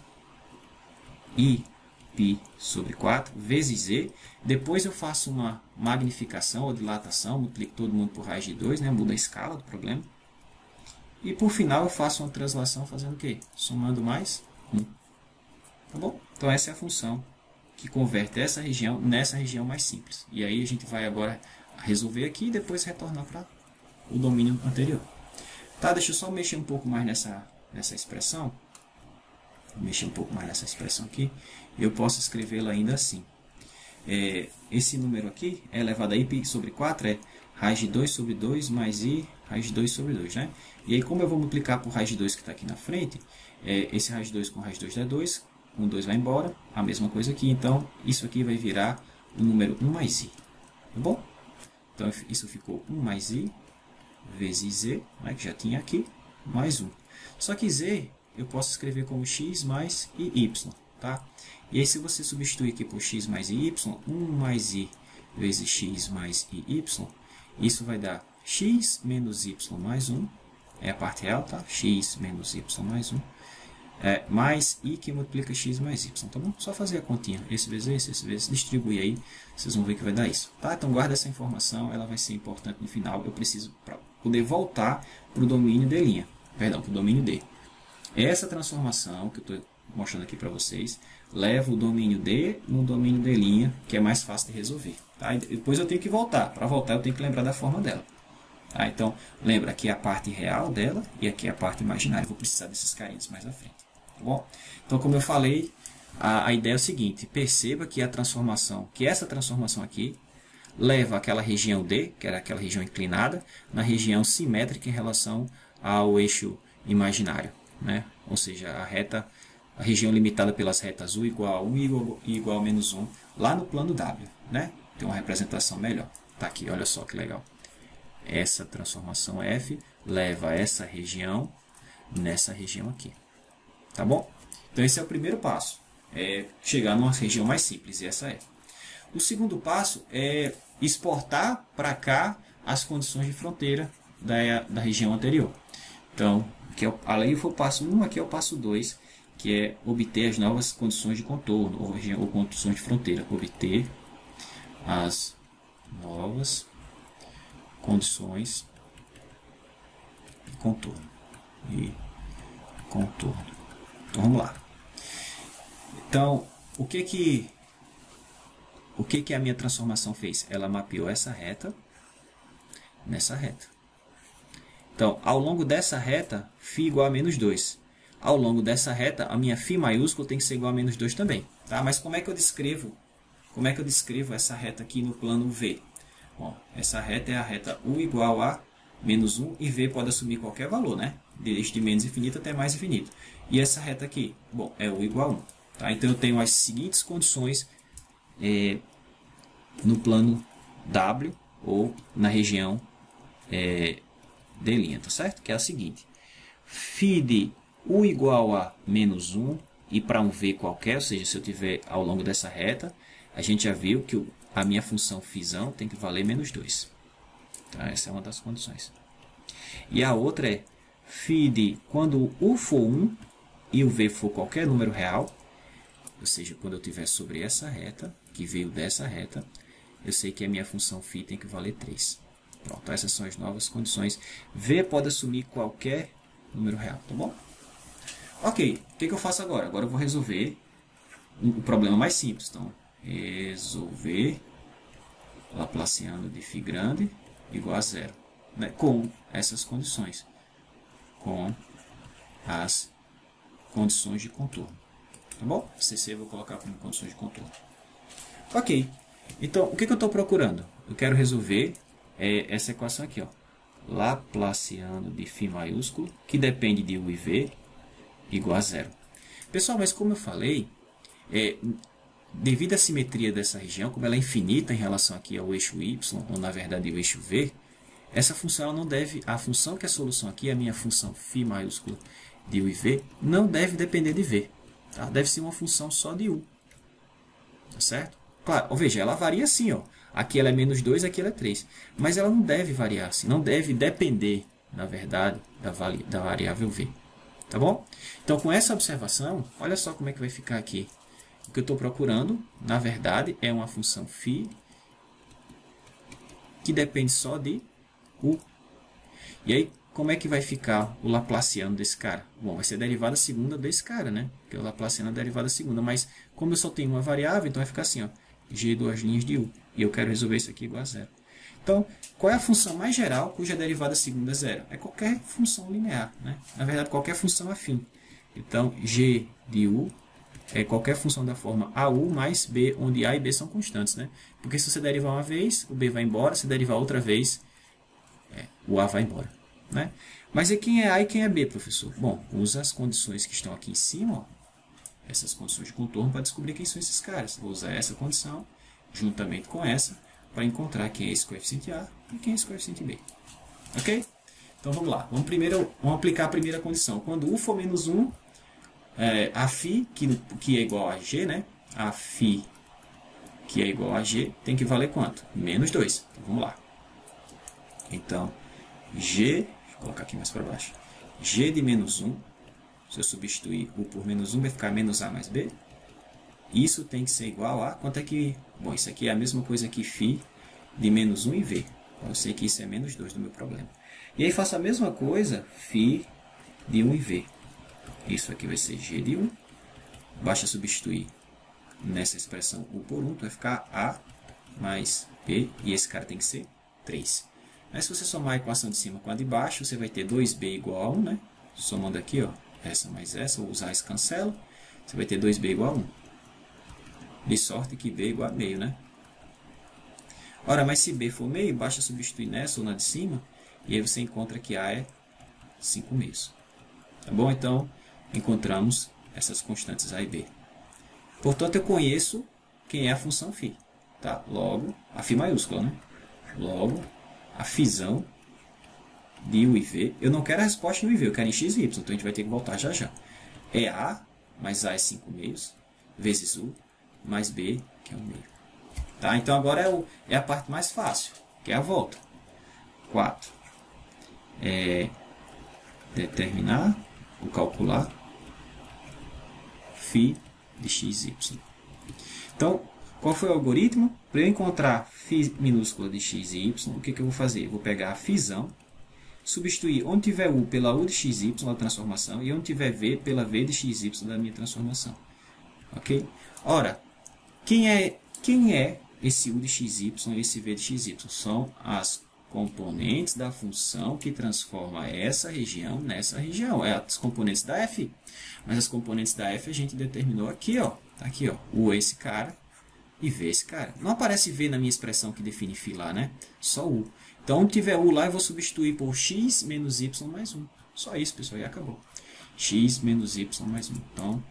Iπ sobre 4 vezes Z. Depois eu faço uma magnificação ou dilatação, multiplico todo mundo por raiz de 2, né? Muda a escala do problema. E por final eu faço uma translação fazendo o quê? Somando mais 1. Tá bom? Então essa é a função que converte essa região nessa região mais simples. E aí a gente vai agora resolver aqui e depois retornar para o domínio anterior. Tá, deixa eu só mexer um pouco mais nessa expressão. Vou mexer um pouco mais nessa expressão aqui. Eu posso escrevê-la ainda assim. Esse número aqui, E elevado a Iπ sobre 4, é raiz de 2 sobre 2 mais i raiz de 2 sobre 2, né? E aí, como eu vou multiplicar por raiz de 2 que está aqui na frente, esse raiz de 2 com raiz de 2 dá 2, um 2 vai embora, a mesma coisa aqui, então isso aqui vai virar o número 1 mais i, tá bom? Então isso ficou 1 mais i vezes z, né, que já tinha aqui, mais 1. Só que z eu posso escrever como x mais y, tá? E aí se você substituir aqui por x mais y, 1 mais i vezes x mais y, isso vai dar x menos y mais 1, é a parte real, tá? X menos y mais 1, mais i que multiplica x mais y, tá bom? Só fazer a continha, esse vezes esse vezes, distribuir aí, vocês vão ver que vai dar isso, tá? Então guarda essa informação, ela vai ser importante no final, eu preciso para poder voltar para o domínio de linha, perdão, para o domínio D. Essa transformação que eu estou mostrando aqui para vocês, leva o domínio D no domínio de linha, que é mais fácil de resolver, tá? E depois eu tenho que voltar, para voltar eu tenho que lembrar da forma dela. Tá, então, lembra, aqui é a parte real dela e aqui é a parte imaginária. Vou precisar desses carinhos mais à frente. Tá bom? Então, como eu falei, a ideia é o seguinte. Perceba que essa transformação aqui leva aquela região D, que era aquela região inclinada, na região simétrica em relação ao eixo imaginário, né? Ou seja, a região limitada pelas retas U igual a 1 e igual a menos 1, lá no plano W, né? Tem uma representação melhor. Tá aqui, olha só que legal. Essa transformação F leva essa região nessa região aqui. Tá bom? Então esse é o primeiro passo. É chegar numa região mais simples, e essa é. O segundo passo é exportar para cá as condições de fronteira da região anterior. Então, ali foi o passo 1, aqui é o passo 2, que é obter as novas condições de contorno, ou condições de fronteira. Obter as novas condições de contorno. Então vamos lá. Então, o que a minha transformação fez? Ela mapeou essa reta nessa reta. Então, ao longo dessa reta, φ igual a menos 2. Ao longo dessa reta, a minha φ maiúsculo tem que ser igual a menos 2 também. Tá? Mas como é que eu descrevo essa reta aqui no plano V? Bom, essa reta é a reta U igual a menos 1 e V pode assumir qualquer valor, né? Desde menos infinito até mais infinito. E essa reta aqui, bom, é U igual a 1. Tá? Então eu tenho as seguintes condições no plano W ou na região D', tá certo? Que é a seguinte. Φ de U igual a menos 1 e para um V qualquer, ou seja, se eu tiver ao longo dessa reta, a gente já viu que a minha função φ tem que valer menos 2. Tá? Essa é uma das condições. E a outra é φ de quando U for 1 e o V for qualquer número real, ou seja, quando eu estiver sobre essa reta, que veio dessa reta, eu sei que a minha função φ tem que valer 3. Pronto, essas são as novas condições. V pode assumir qualquer número real, tá bom? Ok, o que eu faço agora? Agora eu vou resolver o problema mais simples. Então, resolver Laplaciano de φ grande igual a 0. Né? Com essas condições. Com as condições de contorno. Tá bom? CC eu vou colocar como condições de contorno. Ok. Então, o que eu estou procurando? Eu quero resolver essa equação aqui. Ó. Laplaciano de φ maiúsculo, que depende de U e V, igual a 0. Pessoal, mas como eu falei, devido à simetria dessa região, como ela é infinita em relação aqui ao eixo Y, ou na verdade ao eixo V, essa função ela não deve, a função que é a solução aqui, a minha função φ maiúsculo de U e V, não deve depender de V. Tá? Deve ser uma função só de U. Tá certo? Claro, veja, ela varia assim. Ó. Aqui ela é menos 2, aqui ela é 3. Mas ela não deve variar assim, não deve depender, na verdade, da variável V. Tá bom? Então, com essa observação, olha só como é que vai ficar aqui. O que eu estou procurando, na verdade, é uma função φ que depende só de U. E aí, como é que vai ficar o Laplaciano desse cara? Bom, vai ser a derivada segunda desse cara, né? Porque o Laplaciano é a derivada segunda. Mas, como eu só tenho uma variável, então vai ficar assim, ó, G duas linhas de U. E eu quero resolver isso aqui igual a 0. Então, qual é a função mais geral cuja derivada segunda é 0? É qualquer função linear, né? Na verdade, qualquer função afim. Então, G de U é qualquer função da forma AU mais B, onde A e B são constantes, né? Porque se você derivar uma vez, o B vai embora. Se derivar outra vez, o A vai embora, né? Mas e quem é A e quem é B, professor? Bom, usa as condições que estão aqui em cima, ó, essas condições de contorno, para descobrir quem são esses caras. Vou usar essa condição juntamente com essa para encontrar quem é esse coeficiente A e quem é esse coeficiente B. Ok? Então vamos lá. Vamos aplicar a primeira condição. Quando U for menos 1, a φ, que é igual a G, né? A φ que é igual a G, tem que valer quanto? Menos 2. Então, vamos lá. Então, G, vou colocar aqui mais para baixo. G de menos 1, se eu substituir U por menos 1, vai ficar menos A mais B. Isso tem que ser igual a... Quanto é que... Bom, isso aqui é a mesma coisa que φ de menos 1 e V. Eu sei que isso é menos 2 do meu problema. E aí faço a mesma coisa, φ de 1 e V. Isso aqui vai ser G de 1. Basta substituir nessa expressão U por 1, então vai ficar A mais B, e esse cara tem que ser 3. Mas se você somar a equação de cima com a de baixo, você vai ter 2B igual a 1, né? Somando aqui, ó, essa mais essa, vou usar esse cancelo, você vai ter 2B igual a 1. De sorte que B é igual a meio, né? Ora, mas se B for meio, basta substituir nessa ou na de cima, e aí você encontra que A é 5 meios. Tá bom? Então, encontramos essas constantes A e B. Portanto, eu conheço quem é a função φ. Tá? Logo, a φ maiúscula, né? Logo, a φzão de U e V. Eu não quero a resposta em U e V, eu quero em x e y, então a gente vai ter que voltar já já. É A, mais A é 5 meios, vezes U, mais B, que é 1 meio. Tá? Então, agora é a parte mais fácil, que é a volta. 4. Determinar, ou calcular, φ de x, y. Então, qual foi o algoritmo? Para eu encontrar φ minúscula de x e y, o que eu vou fazer? Eu vou pegar a φzão, substituir onde tiver U pela U de x, y da transformação, e onde tiver V pela V de x, y da minha transformação. Ok? Ora, quem é esse U de x, y e esse V de x, y? São as componentes da função que transforma essa região nessa região. É as componentes da f. Mas as componentes da f a gente determinou aqui, ó. Tá aqui, ó. U é esse cara e V é esse cara. Não aparece V na minha expressão que define φ lá, né? Só U. Então, onde tiver U lá, eu vou substituir por x menos y mais 1. Só isso, pessoal, e acabou. X menos y mais 1. Então,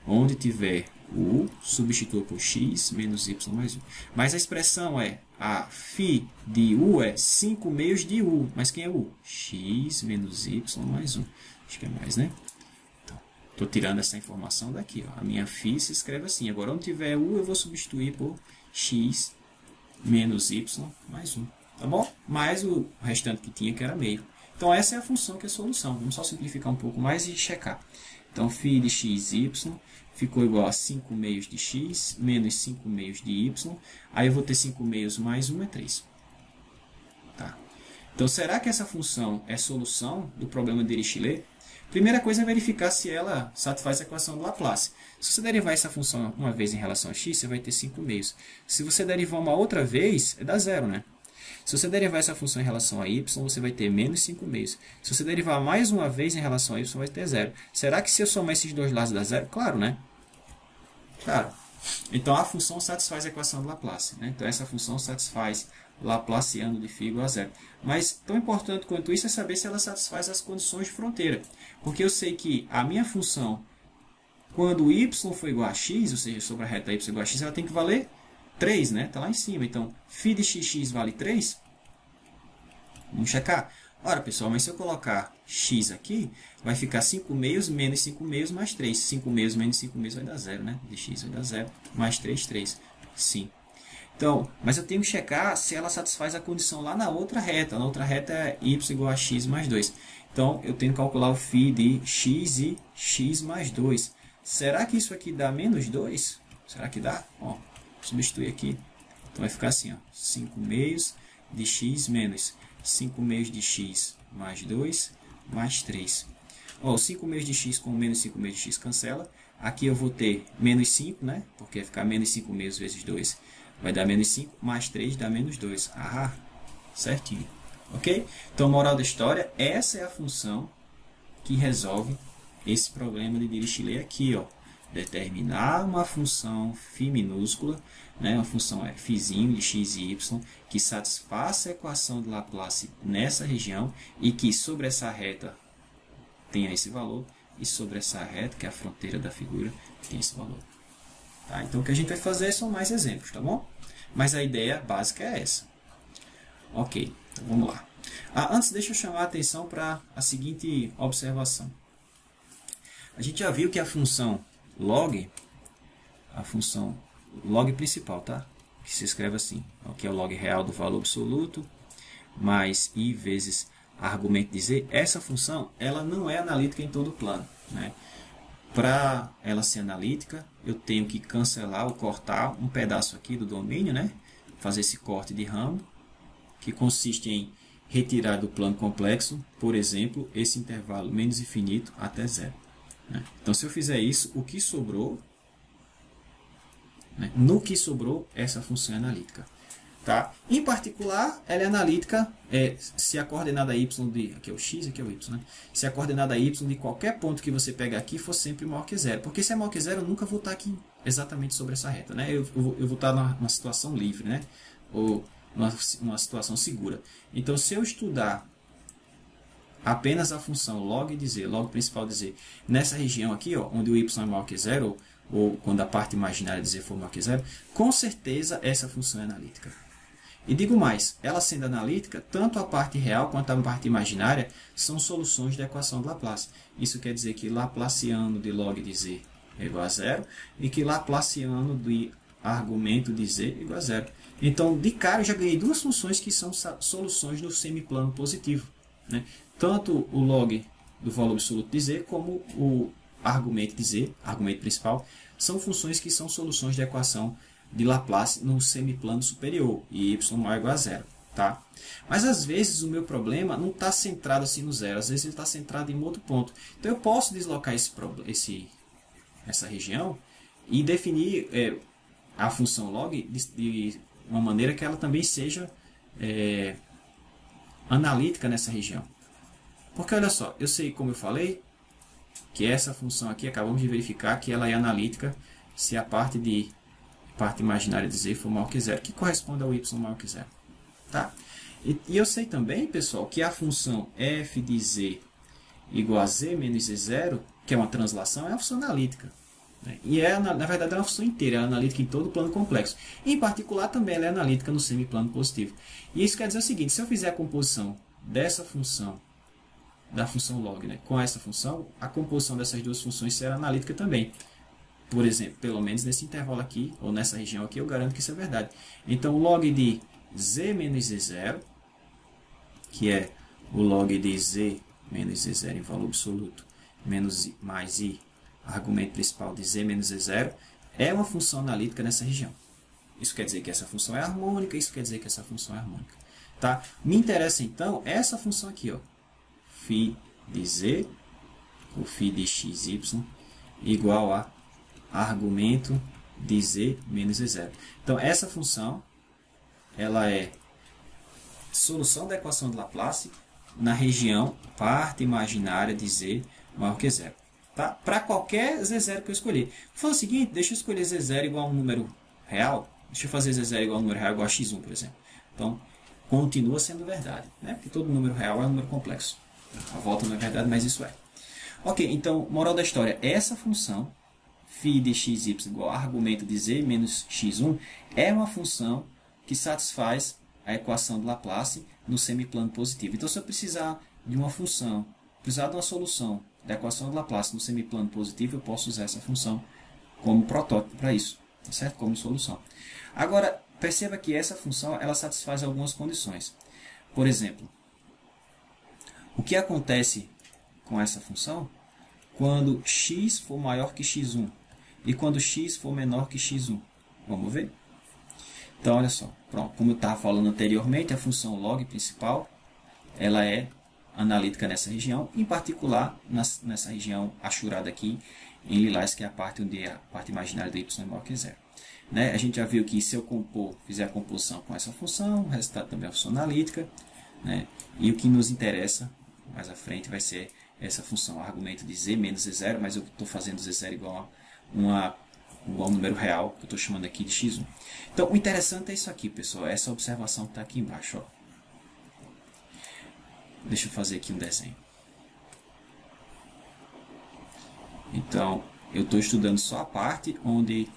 onde tiver U, substitua por x menos y mais 1. Mas a expressão é, a φ de U é 5 meios de U. Mas quem é U? X menos y mais 1. Acho que é mais, né? Então, estou tirando essa informação daqui. Ó. A minha φ se escreve assim. Agora, onde tiver U, eu vou substituir por x menos y mais 1. Tá bom? Mais o restante que tinha, que era meio. Então, essa é a função que é a solução. Vamos só simplificar um pouco mais e checar. Então, φ de x, y ficou igual a 5 meios de x menos 5 meios de y. Aí eu vou ter 5 meios mais 1 é 3. Tá. Então, será que essa função é solução do problema de Dirichlet? Primeira coisa é verificar se ela satisfaz a equação do Laplace. Se você derivar essa função uma vez em relação a x, você vai ter 5 meios. Se você derivar uma outra vez, dá zero, né? Se você derivar essa função em relação a y, você vai ter menos 5 meios. Se você derivar mais uma vez em relação a y, vai ter zero. Será que se eu somar esses dois lados dá zero? Claro, né? Claro. Então, a função satisfaz a equação do Laplace. Né? Então, essa função satisfaz Laplaciano de φ igual a zero. Mas, tão importante quanto isso é saber se ela satisfaz as condições de fronteira. Porque eu sei que a minha função, quando y for igual a x, ou seja, sobre a reta y igual a x, ela tem que valer 3, né? Está lá em cima. Então, φ de xx vale 3? Vamos checar. Ora, pessoal, mas se eu colocar x aqui, vai ficar 5 meios menos 5 meios mais 3. 5 meios menos 5 meios vai dar 0, né? De x vai dar 0. Mais 3, 3. Sim. Então, mas eu tenho que checar se ela satisfaz a condição lá na outra reta. Na outra reta é y igual a x mais 2. Então, eu tenho que calcular o φ de x e x mais 2. Será que isso aqui dá menos 2? Será que dá? Ó, substituir aqui. Então, vai ficar assim, ó, 5 meios de x menos 5 meios de x mais 2 mais 3. Ó, 5 meios de x com menos 5 meios de x cancela. Aqui eu vou ter menos 5, né? Porque vai ficar menos 5 meios vezes 2. Vai dar menos 5, mais 3 dá menos 2. Ah, certinho. Ok? Então, moral da história, essa é a função que resolve esse problema de Dirichlet aqui, ó. determinar uma função φ minúscula, né, uma função φzinho de x e y, que satisfaça a equação de Laplace nessa região e que sobre essa reta tenha esse valor, e sobre essa reta, que é a fronteira da figura, tem esse valor. Tá? Então, o que a gente vai fazer são mais exemplos, tá bom? Mas a ideia básica é essa. Ok, então vamos lá. Antes, deixa eu chamar a atenção para a seguinte observação. A gente já viu que a função log principal, tá? Que se escreve assim, que é o log real do valor absoluto, mais i vezes argumento de z. Essa função, ela não é analítica em todo o plano, né? Para ela ser analítica, eu tenho que cancelar ou cortar um pedaço aqui do domínio, né? Fazer esse corte de ramo, que consiste em retirar do plano complexo, por exemplo, esse intervalo menos infinito até zero. Né? Então, se eu fizer isso, o que sobrou, né? No que sobrou, essa função é analítica. Tá? Em particular, ela é analítica se a coordenada y de... Aqui é o x, aqui é o y. Né? Se a coordenada y de qualquer ponto que você pegar aqui for sempre maior que zero. Porque se é maior que zero, eu nunca vou estar aqui exatamente sobre essa reta. Né? Eu vou estar numa situação livre, né? Ou numa situação segura. Então, se eu estudar apenas a função log de z, log principal de z, nessa região aqui, ó, onde o y é maior que zero, ou quando a parte imaginária de z for maior que zero, com certeza essa função é analítica. E digo mais, ela sendo analítica, tanto a parte real quanto a parte imaginária são soluções da equação de Laplace. Isso quer dizer que Laplaciano de log de z é igual a zero e que Laplaciano de argumento de z é igual a zero. Então, de cara, eu já ganhei duas funções que são soluções do semiplano positivo. Né? Tanto o log do valor absoluto de z como o argumento de z, argumento principal, são funções que são soluções da equação de Laplace no semiplano superior, e y maior ou igual a zero. Tá? Mas às vezes o meu problema não está centrado assim no zero, às vezes ele está centrado em outro ponto. Então eu posso deslocar essa região e definir a função log de uma maneira que ela também seja analítica nessa região. Porque olha só, eu sei, como eu falei, que essa função aqui, acabamos de verificar que ela é analítica se a parte imaginária de z for maior que zero, que corresponde ao y maior que zero. Tá? E eu sei também, pessoal, que a função f de z igual a z menos z0, que é uma translação, é uma função analítica. Né? E na verdade é uma função inteira, ela é analítica em todo o plano complexo. Em particular, também ela é analítica no semiplano positivo. E isso quer dizer o seguinte, se eu fizer a composição dessa função, da função log, né, com essa função, a composição dessas duas funções será analítica também. Por exemplo, pelo menos nesse intervalo aqui, ou nessa região aqui, eu garanto que isso é verdade. Então, o log de z menos z0, que é o log de z menos z0 em valor absoluto, menos mais i, argumento principal de z menos z0, é uma função analítica nessa região. Isso quer dizer que essa função é harmônica, isso quer dizer que essa função é harmônica. Tá? Me interessa, então, essa função aqui, ó, φ de z, ou φ de xy, igual a argumento de z menos z0. Então, essa função ela é solução da equação de Laplace na região parte imaginária de z maior que zero. Tá? Para qualquer z0 que eu escolher. Vou fazer o seguinte, deixa eu escolher z0 igual a um número real. Deixa eu fazer z0 igual a um número real igual a x1, por exemplo. Então, continua sendo verdade, né? Porque todo número real é um número complexo. A volta não é verdade, mas isso é. Ok, então, moral da história. Essa função, φ de xy igual a argumento de z menos x1, é uma função que satisfaz a equação de Laplace no semiplano positivo. Então, se eu precisar de uma função, precisar de uma solução da equação de Laplace no semiplano positivo, eu posso usar essa função como protótipo para isso, tá certo? Como solução. Agora, perceba que essa função ela satisfaz algumas condições. Por exemplo, o que acontece com essa função quando x for maior que x1 e quando x for menor que x1? Vamos ver? Então, olha só. Pronto, como eu estava falando anteriormente, a função log principal ela é analítica nessa região, em particular nessa região achurada aqui em lilás, que é a parte onde a parte imaginária do y é maior que zero. Né? A gente já viu que se eu fizer a composição com essa função, o resultado também é uma função analítica. Né? E o que nos interessa mais à frente vai ser essa função, argumento de z menos z0, mas eu estou fazendo z0 igual um número real, que eu estou chamando aqui de x1. Então, o interessante é isso aqui, pessoal, essa observação que está aqui embaixo. Ó. Deixa eu fazer aqui um desenho. Então, eu estou estudando só a parte onde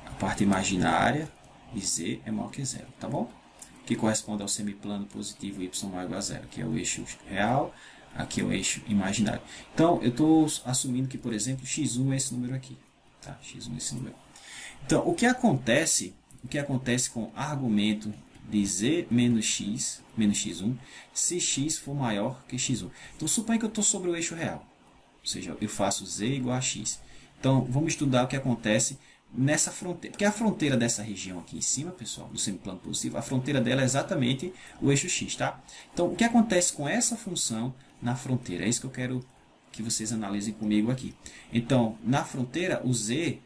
a parte imaginária de z é maior que zero, tá bom? Que corresponde ao semiplano positivo y maior ou igual a zero, que é o eixo real, aqui é o eixo imaginário. Então, eu estou assumindo que, por exemplo, x1 é esse número aqui. Tá? X1 é esse número. Então, o que acontece com argumento de z menos x1, se x for maior que x1. Então, suponha que eu estou sobre o eixo real. Ou seja, eu faço z igual a x. Então, vamos estudar o que acontece nessa fronteira. Porque a fronteira dessa região aqui em cima, pessoal, do semiplano positivo, a fronteira dela é exatamente o eixo x, tá? Então, o que acontece com essa função na fronteira? É isso que eu quero que vocês analisem comigo aqui. Então, na fronteira, o z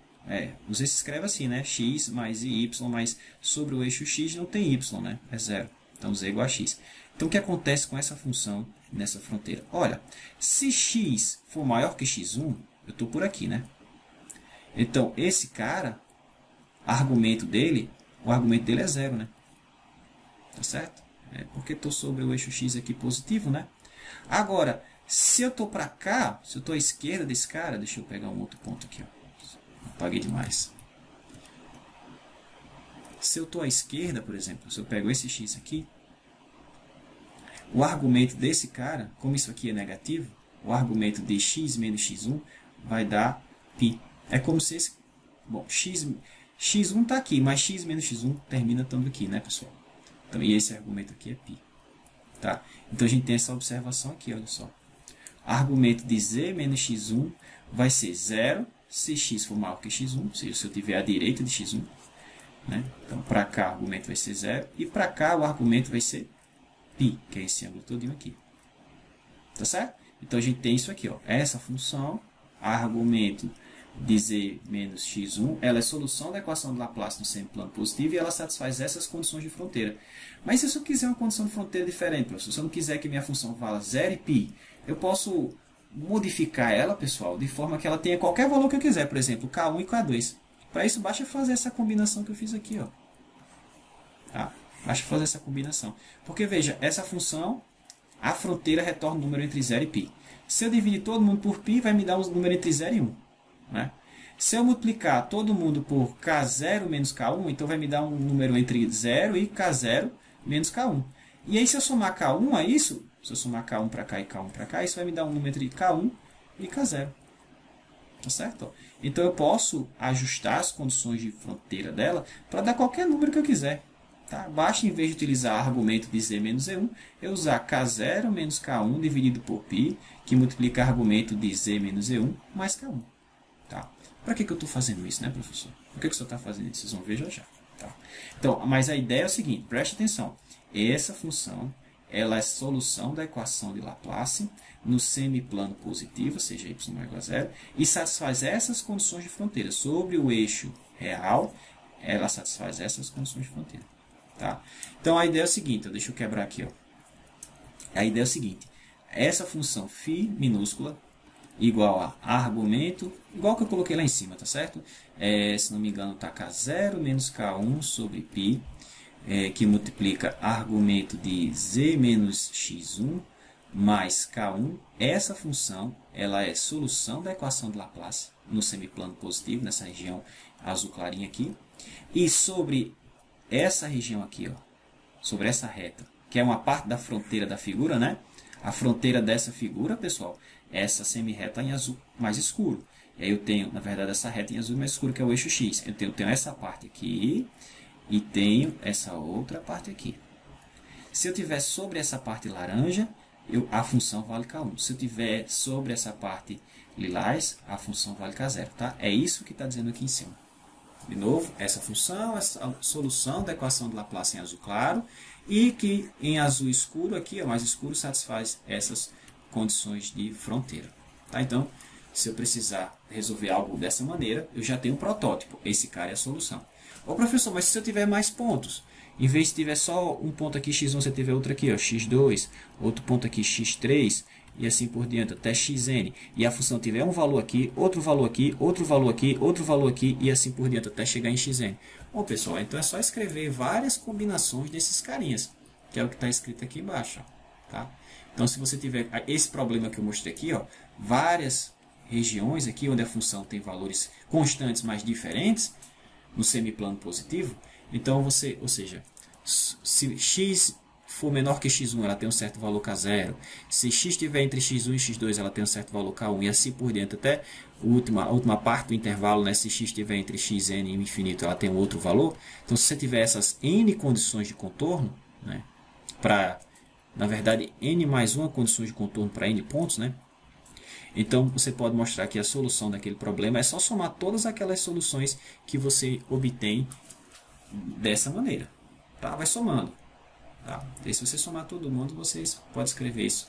se escreve assim, né? X mais y, mas sobre o eixo x não tem y, né? É zero. Então, z é igual a x. Então, o que acontece com essa função nessa fronteira? Olha, se x for maior que x1, eu estou por aqui, né? Então, esse cara, o argumento dele é zero, né? Tá certo? Porque estou sobre o eixo x aqui positivo, né? Agora, se eu estou para cá, se eu estou à esquerda desse cara, deixa eu pegar um outro ponto aqui, ó. Apaguei demais. Se eu estou à esquerda, por exemplo, se eu pego esse x aqui, o argumento desse cara, como isso aqui é negativo, o argumento de x menos x1 vai dar π. É como se esse... Bom, x1 está aqui, mas x menos x1 termina estando aqui, né, pessoal? Então, e esse argumento aqui é π. Tá? Então, a gente tem essa observação aqui, olha só. Argumento de z menos x1 vai ser 0 se x for maior que x1, ou seja, se eu tiver à direita de x1. Né? Então, para cá o argumento vai ser 0 e para cá o argumento vai ser π, que é esse ângulo todinho aqui. Tá certo? Então, a gente tem isso aqui, ó. Essa função, argumento de z menos x1, ela é solução da equação de Laplace no semiplano positivo e ela satisfaz essas condições de fronteira. Mas se eu quiser uma condição de fronteira diferente, professor, se eu não quiser que minha função valha 0 e π, eu posso modificar ela, pessoal, de forma que ela tenha qualquer valor que eu quiser, por exemplo, K1 e K2. Para isso, basta fazer essa combinação que eu fiz aqui. Ó. Tá? Basta fazer essa combinação. Porque, veja, essa função, a fronteira retorna um número entre 0 e π. Se eu dividir todo mundo por π, vai me dar um número entre 0 e 1. Né? Se eu multiplicar todo mundo por K0 menos K1, então vai me dar um número entre 0 e K0 menos K1. E aí, se eu somar K1 a isso, se eu somar K1 para cá e K1 para cá, isso vai me dar um número entre K1 e K0. Tá certo? Então, eu posso ajustar as condições de fronteira dela para dar qualquer número que eu quiser. Tá? Basta, em vez de utilizar argumento de z menos z1, eu usar K0 menos K1 dividido por π, que multiplica argumento de z menos z1 mais K1. Tá? Para que eu estou fazendo isso, né, professor? Por que o senhor está fazendo isso? Vocês vão ver já já. Tá? Então, mas a ideia é o seguinte, preste atenção. Essa função, ela é solução da equação de Laplace no semiplano positivo, ou seja, y igual a zero, e satisfaz essas condições de fronteira. Sobre o eixo real, ela satisfaz essas condições de fronteira. Tá? Então, a ideia é o seguinte, deixa eu quebrar aqui. Ó. A ideia é o seguinte, essa função φ minúscula igual a argumento, igual que eu coloquei lá em cima, tá certo? Se não me engano, está K0 menos K1 sobre π, que multiplica argumento de z menos x1 mais K1. Essa função, ela é solução da equação de Laplace no semiplano positivo, nessa região azul clarinha aqui. E sobre essa região aqui, ó, sobre essa reta, que é uma parte da fronteira da figura, né? A fronteira dessa figura, pessoal, é essa semirreta em azul mais escuro. E aí eu tenho, na verdade, essa reta em azul mais escuro, que é o eixo x. Eu tenho essa parte aqui e tenho essa outra parte aqui. Se eu tiver sobre essa parte laranja, a função vale K1. Se eu tiver sobre essa parte lilás, a função vale K0. Tá? É isso que está dizendo aqui em cima. De novo, essa função é a solução da equação de Laplace em azul claro e que em azul escuro, aqui, mais escuro, satisfaz essas condições de fronteira. Tá? Então, se eu precisar resolver algo dessa maneira, eu já tenho um protótipo. Esse cara é a solução. Ô professor, mas se eu tiver mais pontos, em vez de tiver só um ponto aqui x1, você tiver outro aqui, ó, x2, outro ponto aqui x3, e assim por diante, até xn. E a função tiver um valor aqui, outro valor aqui, outro valor aqui, outro valor aqui, e assim por diante, até chegar em xn. Bom, pessoal, então é só escrever várias combinações desses carinhas, que é o que está escrito aqui embaixo. Ó, tá? Então, se você tiver esse problema que eu mostrei aqui, ó, várias regiões aqui onde a função tem valores constantes, mas diferentes, no semiplano positivo, então você, ou seja, se x for menor que x1, ela tem um certo valor k0. Se x estiver entre x1 e x2, ela tem um certo valor k1. E assim por diante, até a última parte do intervalo, né, se x estiver entre xn e infinito, ela tem um outro valor. Então, se você tiver essas n condições de contorno, né, na verdade, n mais uma condições de contorno para n pontos, né, então, você pode mostrar que a solução daquele problema é só somar todas aquelas soluções que você obtém dessa maneira. Tá? Vai somando. Tá? E se você somar todo mundo, você pode escrever isso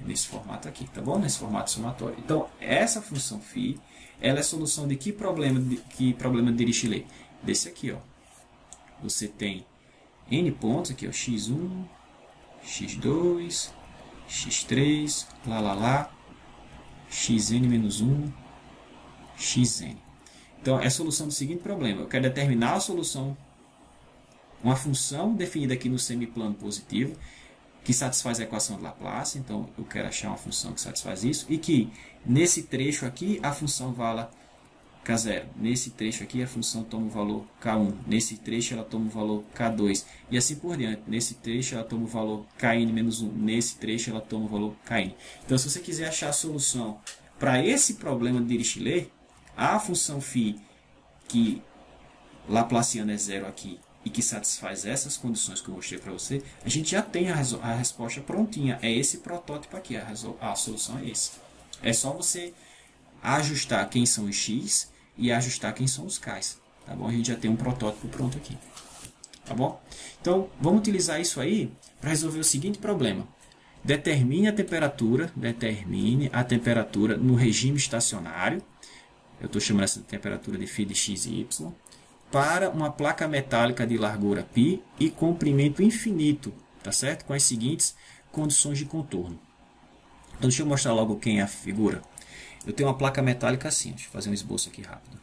nesse formato aqui, tá bom? Nesse formato somatório. Então, essa função φ, ela é a solução de que problema de Dirichlet? Desse aqui, ó. Você tem n pontos aqui, ó, x1, x2, x3, lá, xn menos 1, xn. Então, é a solução do seguinte problema. Eu quero determinar a solução, uma função definida aqui no semiplano positivo, que satisfaz a equação de Laplace. Então, eu quero achar uma função que satisfaz isso, e que nesse trecho aqui a função vala k0. Nesse trecho aqui a função toma o valor k1. Nesse trecho ela toma o valor k2. E assim por diante. Nesse trecho ela toma o valor kn menos 1. Nesse trecho ela toma o valor kn. Então, se você quiser achar a solução para esse problema de Dirichlet, a função φ que laplaciana é zero aqui e que satisfaz essas condições que eu mostrei para você, a gente já tem a resposta prontinha. É esse protótipo aqui. A solução é esse. É só você ajustar quem são os x e ajustar quem são os k's. Tá bom? A gente já tem um protótipo pronto aqui. Tá bom? Então, vamos utilizar isso aí para resolver o seguinte problema. Determine a temperatura no regime estacionário. Eu estou chamando essa temperatura de φ de x e y. Para uma placa metálica de largura π e comprimento infinito. Tá certo? Com as seguintes condições de contorno. Então, deixa eu mostrar logo quem é a figura. Eu tenho uma placa metálica assim. Deixa eu fazer um esboço aqui rápido.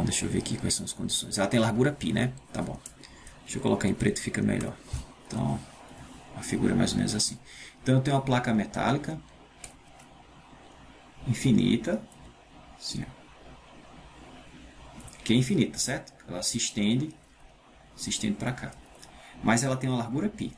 Deixa eu ver aqui quais são as condições. Ela tem largura π, né? Tá bom. Deixa eu colocar em preto, fica melhor. Então, a figura é mais ou menos assim. Então, eu tenho uma placa metálica infinita. Assim, ó. Que é infinita, certo? Ela se estende para cá. Mas ela tem uma largura π.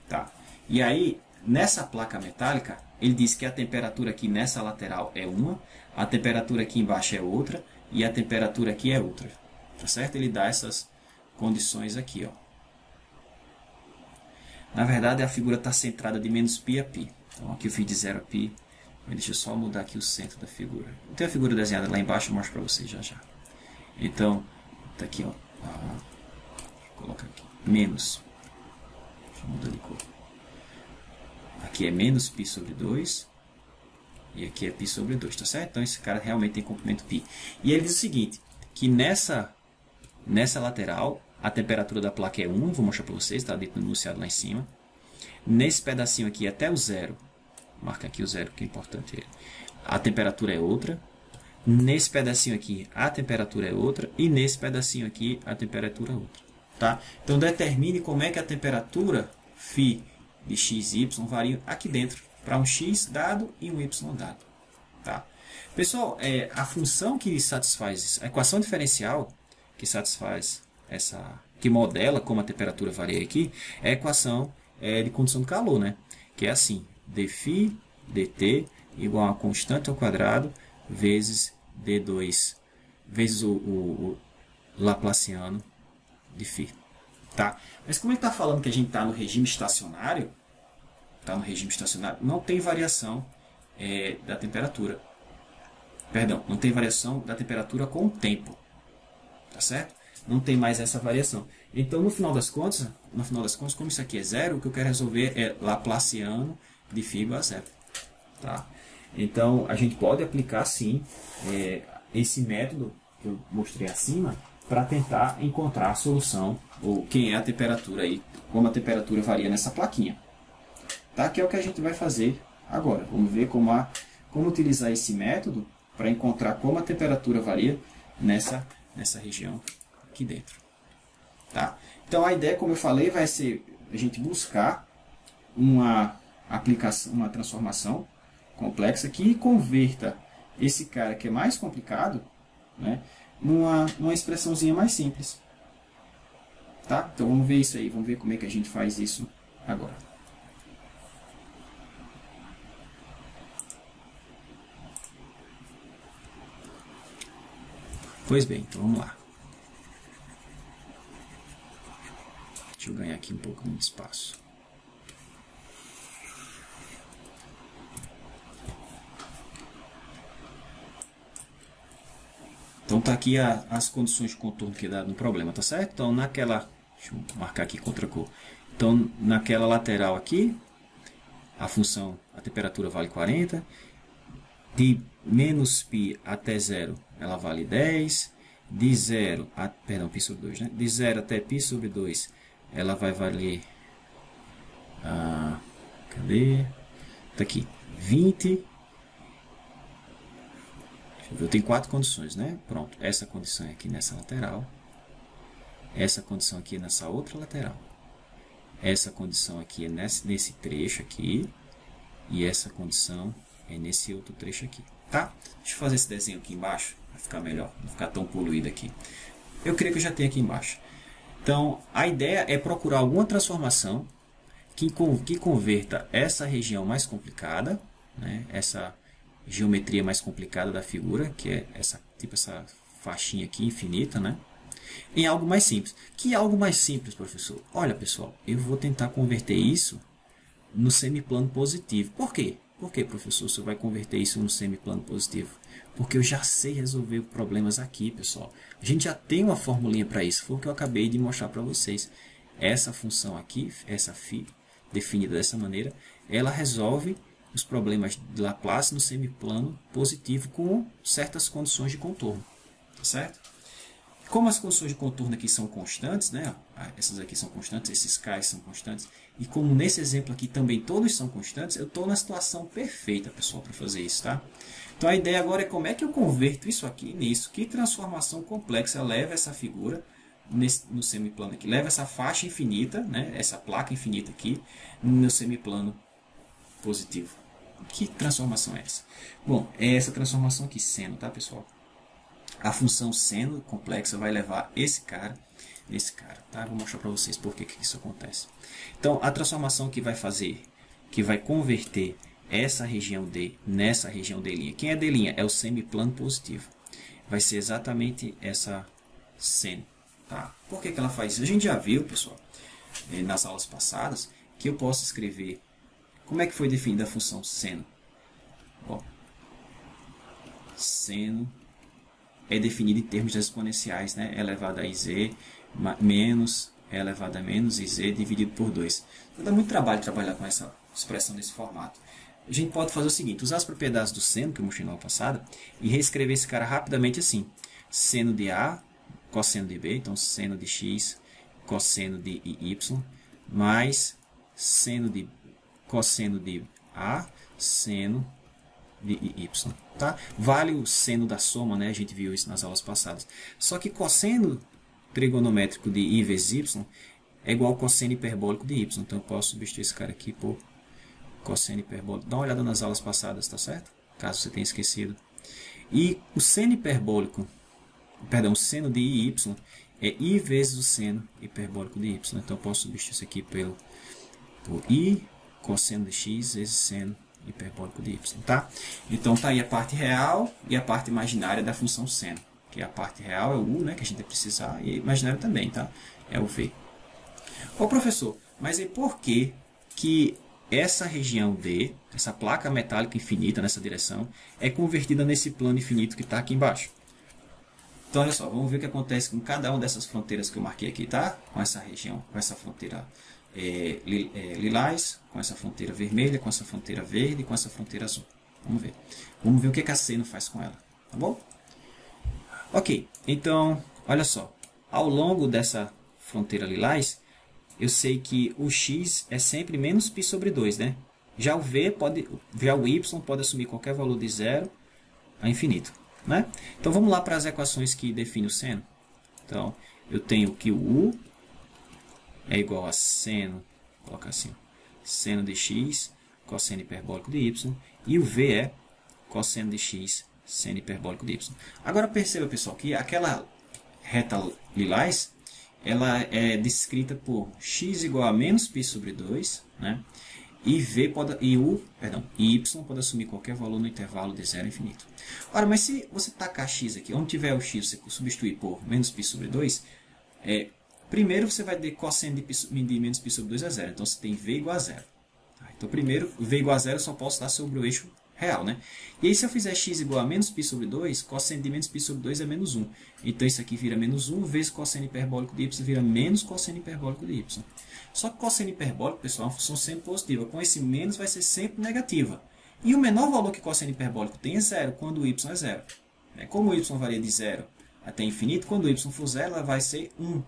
Tá? E aí, nessa placa metálica, ele diz que a temperatura aqui nessa lateral é uma, a temperatura aqui embaixo é outra, e a temperatura aqui é outra. Tá certo? Ele dá essas condições aqui. Ó. Na verdade, a figura está centrada de menos π a π. Então, aqui eu fiz de 0 a π. Deixa eu só mudar aqui o centro da figura. Eu tenho a figura desenhada lá embaixo, eu mostro para vocês já já. Então, tá aqui, ó. Vou colocar aqui. Menos. Deixa eu mudar de cor. Aqui é menos π sobre 2. E aqui é π sobre 2, tá certo? Então, esse cara realmente tem comprimento π. E ele diz o seguinte, que nessa lateral, a temperatura da placa é 1. Vou mostrar para vocês, está dito no enunciado lá em cima. Nesse pedacinho aqui, até o 0. Marca aqui o 0, que é importante. A temperatura é outra. Nesse pedacinho aqui, a temperatura é outra. E nesse pedacinho aqui, a temperatura é outra. Tá? Então, determine como é que a temperatura φ de x e y varia aqui dentro. Para um x dado e um y dado. Tá? Pessoal, a função que satisfaz, a equação diferencial que satisfaz que modela como a temperatura varia aqui, é a equação de condição de calor, né? Que é assim, dφ dt igual a constante ao quadrado vezes d2 vezes o laplaciano de φ. Tá? Mas como ele está falando que a gente está no regime estacionário, não tem variação da temperatura. Perdão, não tem variação da temperatura com o tempo. Tá certo? Não tem mais essa variação. Então, no final das contas, como isso aqui é zero, o que eu quero resolver é laplaciano de φ igual a zero. Tá? Então, a gente pode aplicar, sim, esse método que eu mostrei acima para tentar encontrar a solução, ou quem é a temperatura aí, como a temperatura varia nessa plaquinha. Tá? Que é o que a gente vai fazer agora. Vamos ver como utilizar esse método para encontrar como a temperatura varia nessa região aqui dentro. Tá? Então a ideia, como eu falei, vai ser a gente buscar uma aplicação, uma transformação complexa que converta esse cara que é mais complicado, né, numa expressãozinha mais simples. Tá? Então vamos ver isso aí, vamos ver como é que a gente faz isso agora. Pois bem, então vamos lá. Deixa eu ganhar aqui um pouco de espaço. Então tá aqui as condições de contorno que dá no problema, tá certo? Então naquela, deixa eu marcar aqui contra cor. Então naquela lateral aqui, a função, a temperatura vale 40. De menos π até 0, ela vale 10. De 0 a, perdão, π sobre 2, né? De 0 até π sobre 2, ela vai valer, cadê? Tá aqui, 20. Eu tenho 4 condições, né? Pronto, essa condição é aqui nessa lateral. Essa condição aqui é nessa outra lateral. Essa condição aqui é nesse trecho aqui. E essa condição é nesse outro trecho aqui, tá? Deixa eu fazer esse desenho aqui embaixo, vai ficar melhor, não ficar tão poluído aqui. Eu creio que eu já tenho aqui embaixo. Então, a ideia é procurar alguma transformação que converta essa região mais complicada, né? Essa geometria mais complicada da figura, que é essa faixinha aqui infinita, né? Em algo mais simples. Que algo mais simples, professor? Olha, pessoal, eu vou tentar converter isso no semiplano positivo. Por quê? Por que, professor, você vai converter isso no semiplano positivo? Porque eu já sei resolver problemas aqui, pessoal. A gente já tem uma formulinha para isso. Foi o que eu acabei de mostrar para vocês. Essa função aqui, essa φ, definida dessa maneira, ela resolve os problemas de Laplace no semiplano positivo com certas condições de contorno. Tá certo? Como as condições de contorno aqui são constantes, né? Essas aqui são constantes, esses K são constantes, e como nesse exemplo aqui também todos são constantes, eu estou na situação perfeita, pessoal, para fazer isso, tá? Então a ideia agora é como é que eu converto isso aqui nisso, que transformação complexa leva essa figura no semiplano aqui, leva essa faixa infinita, né? Essa placa infinita aqui, no semiplano positivo. Que transformação é essa? Bom, é essa transformação aqui, seno, tá, pessoal? A função seno complexa vai levar esse cara nesse cara, tá? Vou mostrar para vocês por que isso acontece. Então, a transformação que vai fazer, que vai converter essa região D nessa região D'. Quem é D'? É o semiplano positivo. Vai ser exatamente essa seno, tá? Por que ela faz isso? A gente já viu, pessoal, nas aulas passadas, que eu posso escrever como é que foi definida a função seno. Ó, seno é definida em termos exponenciais, né? Elevado a iz menos e elevado a menos iz dividido por 2. Então, dá muito trabalho trabalhar com essa expressão desse formato. A gente pode fazer o seguinte, usar as propriedades do seno, que eu mostrei na aula passada, e reescrever esse cara rapidamente assim. Seno de A, cosseno de B, então seno de X, cosseno de Y, mais seno de cosseno de A, seno de Y, tá? Vale o seno da soma, né? A gente viu isso nas aulas passadas. Só que cosseno trigonométrico de I vezes Y é igual ao cosseno hiperbólico de Y. Então eu posso substituir esse cara aqui por cosseno hiperbólico. Dá uma olhada nas aulas passadas, tá certo? Caso você tenha esquecido. E o seno hiperbólico, perdão, o seno de IY é I vezes o seno hiperbólico de Y. Então eu posso substituir isso aqui por I cosseno de X vezes seno hiperbólico de Y, tá? Então tá aí a parte real e a parte imaginária da função seno. Que a parte real é o U, né, que a gente vai precisar, e imaginário também, tá? É o V. Ô professor, mas e por que essa região D, essa placa metálica infinita nessa direção, é convertida nesse plano infinito que está aqui embaixo? Então olha só, vamos ver o que acontece com cada uma dessas fronteiras que eu marquei aqui, tá? Com essa região, com essa fronteira lilás, com essa fronteira vermelha, com essa fronteira verde e com essa fronteira azul. Vamos ver. Vamos ver o que a seno faz com ela, tá bom? Ok, então, olha só. ao longo dessa fronteira lilás, eu sei que o x é sempre menos π sobre 2, né? Já o y pode assumir qualquer valor de 0 a infinito, né? Então vamos lá para as equações que definem o seno. Então, eu tenho que o u é igual a seno, vou colocar assim, seno de x, cosseno hiperbólico de y, e o v é cosseno de x, seno hiperbólico de y. Agora perceba, pessoal, que aquela reta lilás, ela é descrita por x igual a menos π sobre 2, né? E y pode assumir qualquer valor no intervalo de 0 a infinito. Ora, mas se você tacar x aqui, onde tiver o x, você substituir por menos π sobre 2, primeiro você vai ter cosseno de menos π sobre 2 é 0. Então, você tem v igual a 0. Tá? Então, primeiro, v igual a 0 eu só posso dar sobre o eixo real, né? E aí, se eu fizer x igual a menos π sobre 2, cosseno de menos π sobre 2 é menos 1. Então, isso aqui vira menos 1, vezes cosseno hiperbólico de y vira menos cosseno hiperbólico de y. Só que cosseno hiperbólico, pessoal, é uma função sempre positiva. Com esse menos vai ser sempre negativa. E o menor valor que cosseno hiperbólico tem é 0, quando o y é 0. Como o y varia de 0 até infinito, quando o y for 0, ela vai ser 1.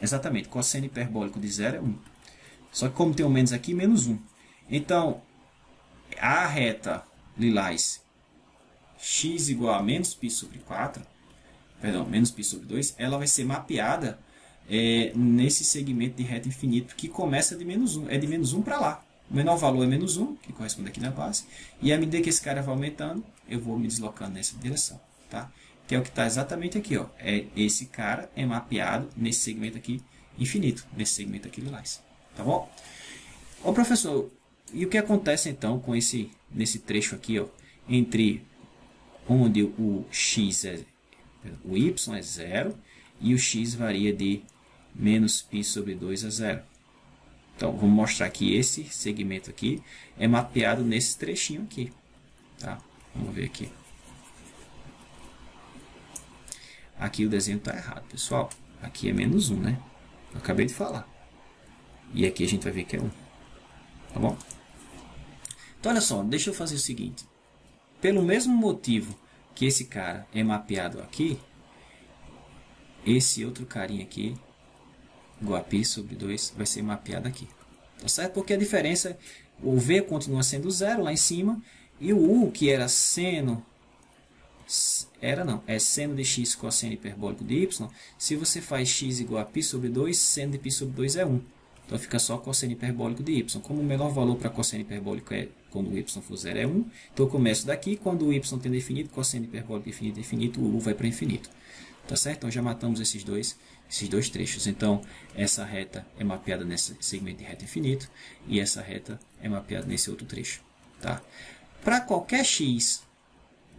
Exatamente, cosseno hiperbólico de 0 é 1. Só que como tem um menos aqui, menos 1. Então, a reta lilás x igual a menos π sobre 4, menos π sobre 2, ela vai ser mapeada nesse segmento de reta infinito que começa de menos 1. É de menos 1 para lá. O menor valor é menos 1, que corresponde aqui na base. E à medida que esse cara vai aumentando, eu vou me deslocando nessa direção. Tá? Que é o que está exatamente aqui. Ó. Esse cara é mapeado nesse segmento aqui infinito, nesse segmento aqui lilás. Tá bom? Ô professor, e o que acontece então com nesse trecho aqui, ó, entre onde o y é 0 e o x varia de menos π sobre 2 a 0. Então, vamos mostrar que esse segmento aqui é mapeado nesse trechinho aqui. Tá? Vamos ver aqui. Aqui o desenho está errado, pessoal. Aqui é menos 1, né? Eu acabei de falar. E aqui a gente vai ver que é 1. Tá bom? Então, olha só, deixa eu fazer o seguinte. Pelo mesmo motivo que esse cara é mapeado aqui, esse outro carinha aqui, igual a π sobre 2, vai ser mapeado aqui. Tá certo? Porque a diferença, o v continua sendo 0 lá em cima, e o u, que era seno, é seno de x cosseno hiperbólico de y, se você faz x igual a π sobre 2, seno de π sobre 2 é 1. Então fica só cosseno hiperbólico de y. Como o menor valor para cosseno hiperbólico quando o y for 0 é 1, então eu começo daqui, quando o y tendo infinito, cosseno hiperbólico de infinito, o u vai para infinito. Tá certo? Então já matamos esses dois trechos. Então essa reta é mapeada nesse segmento de reta infinito e essa reta é mapeada nesse outro trecho. Tá? Para qualquer x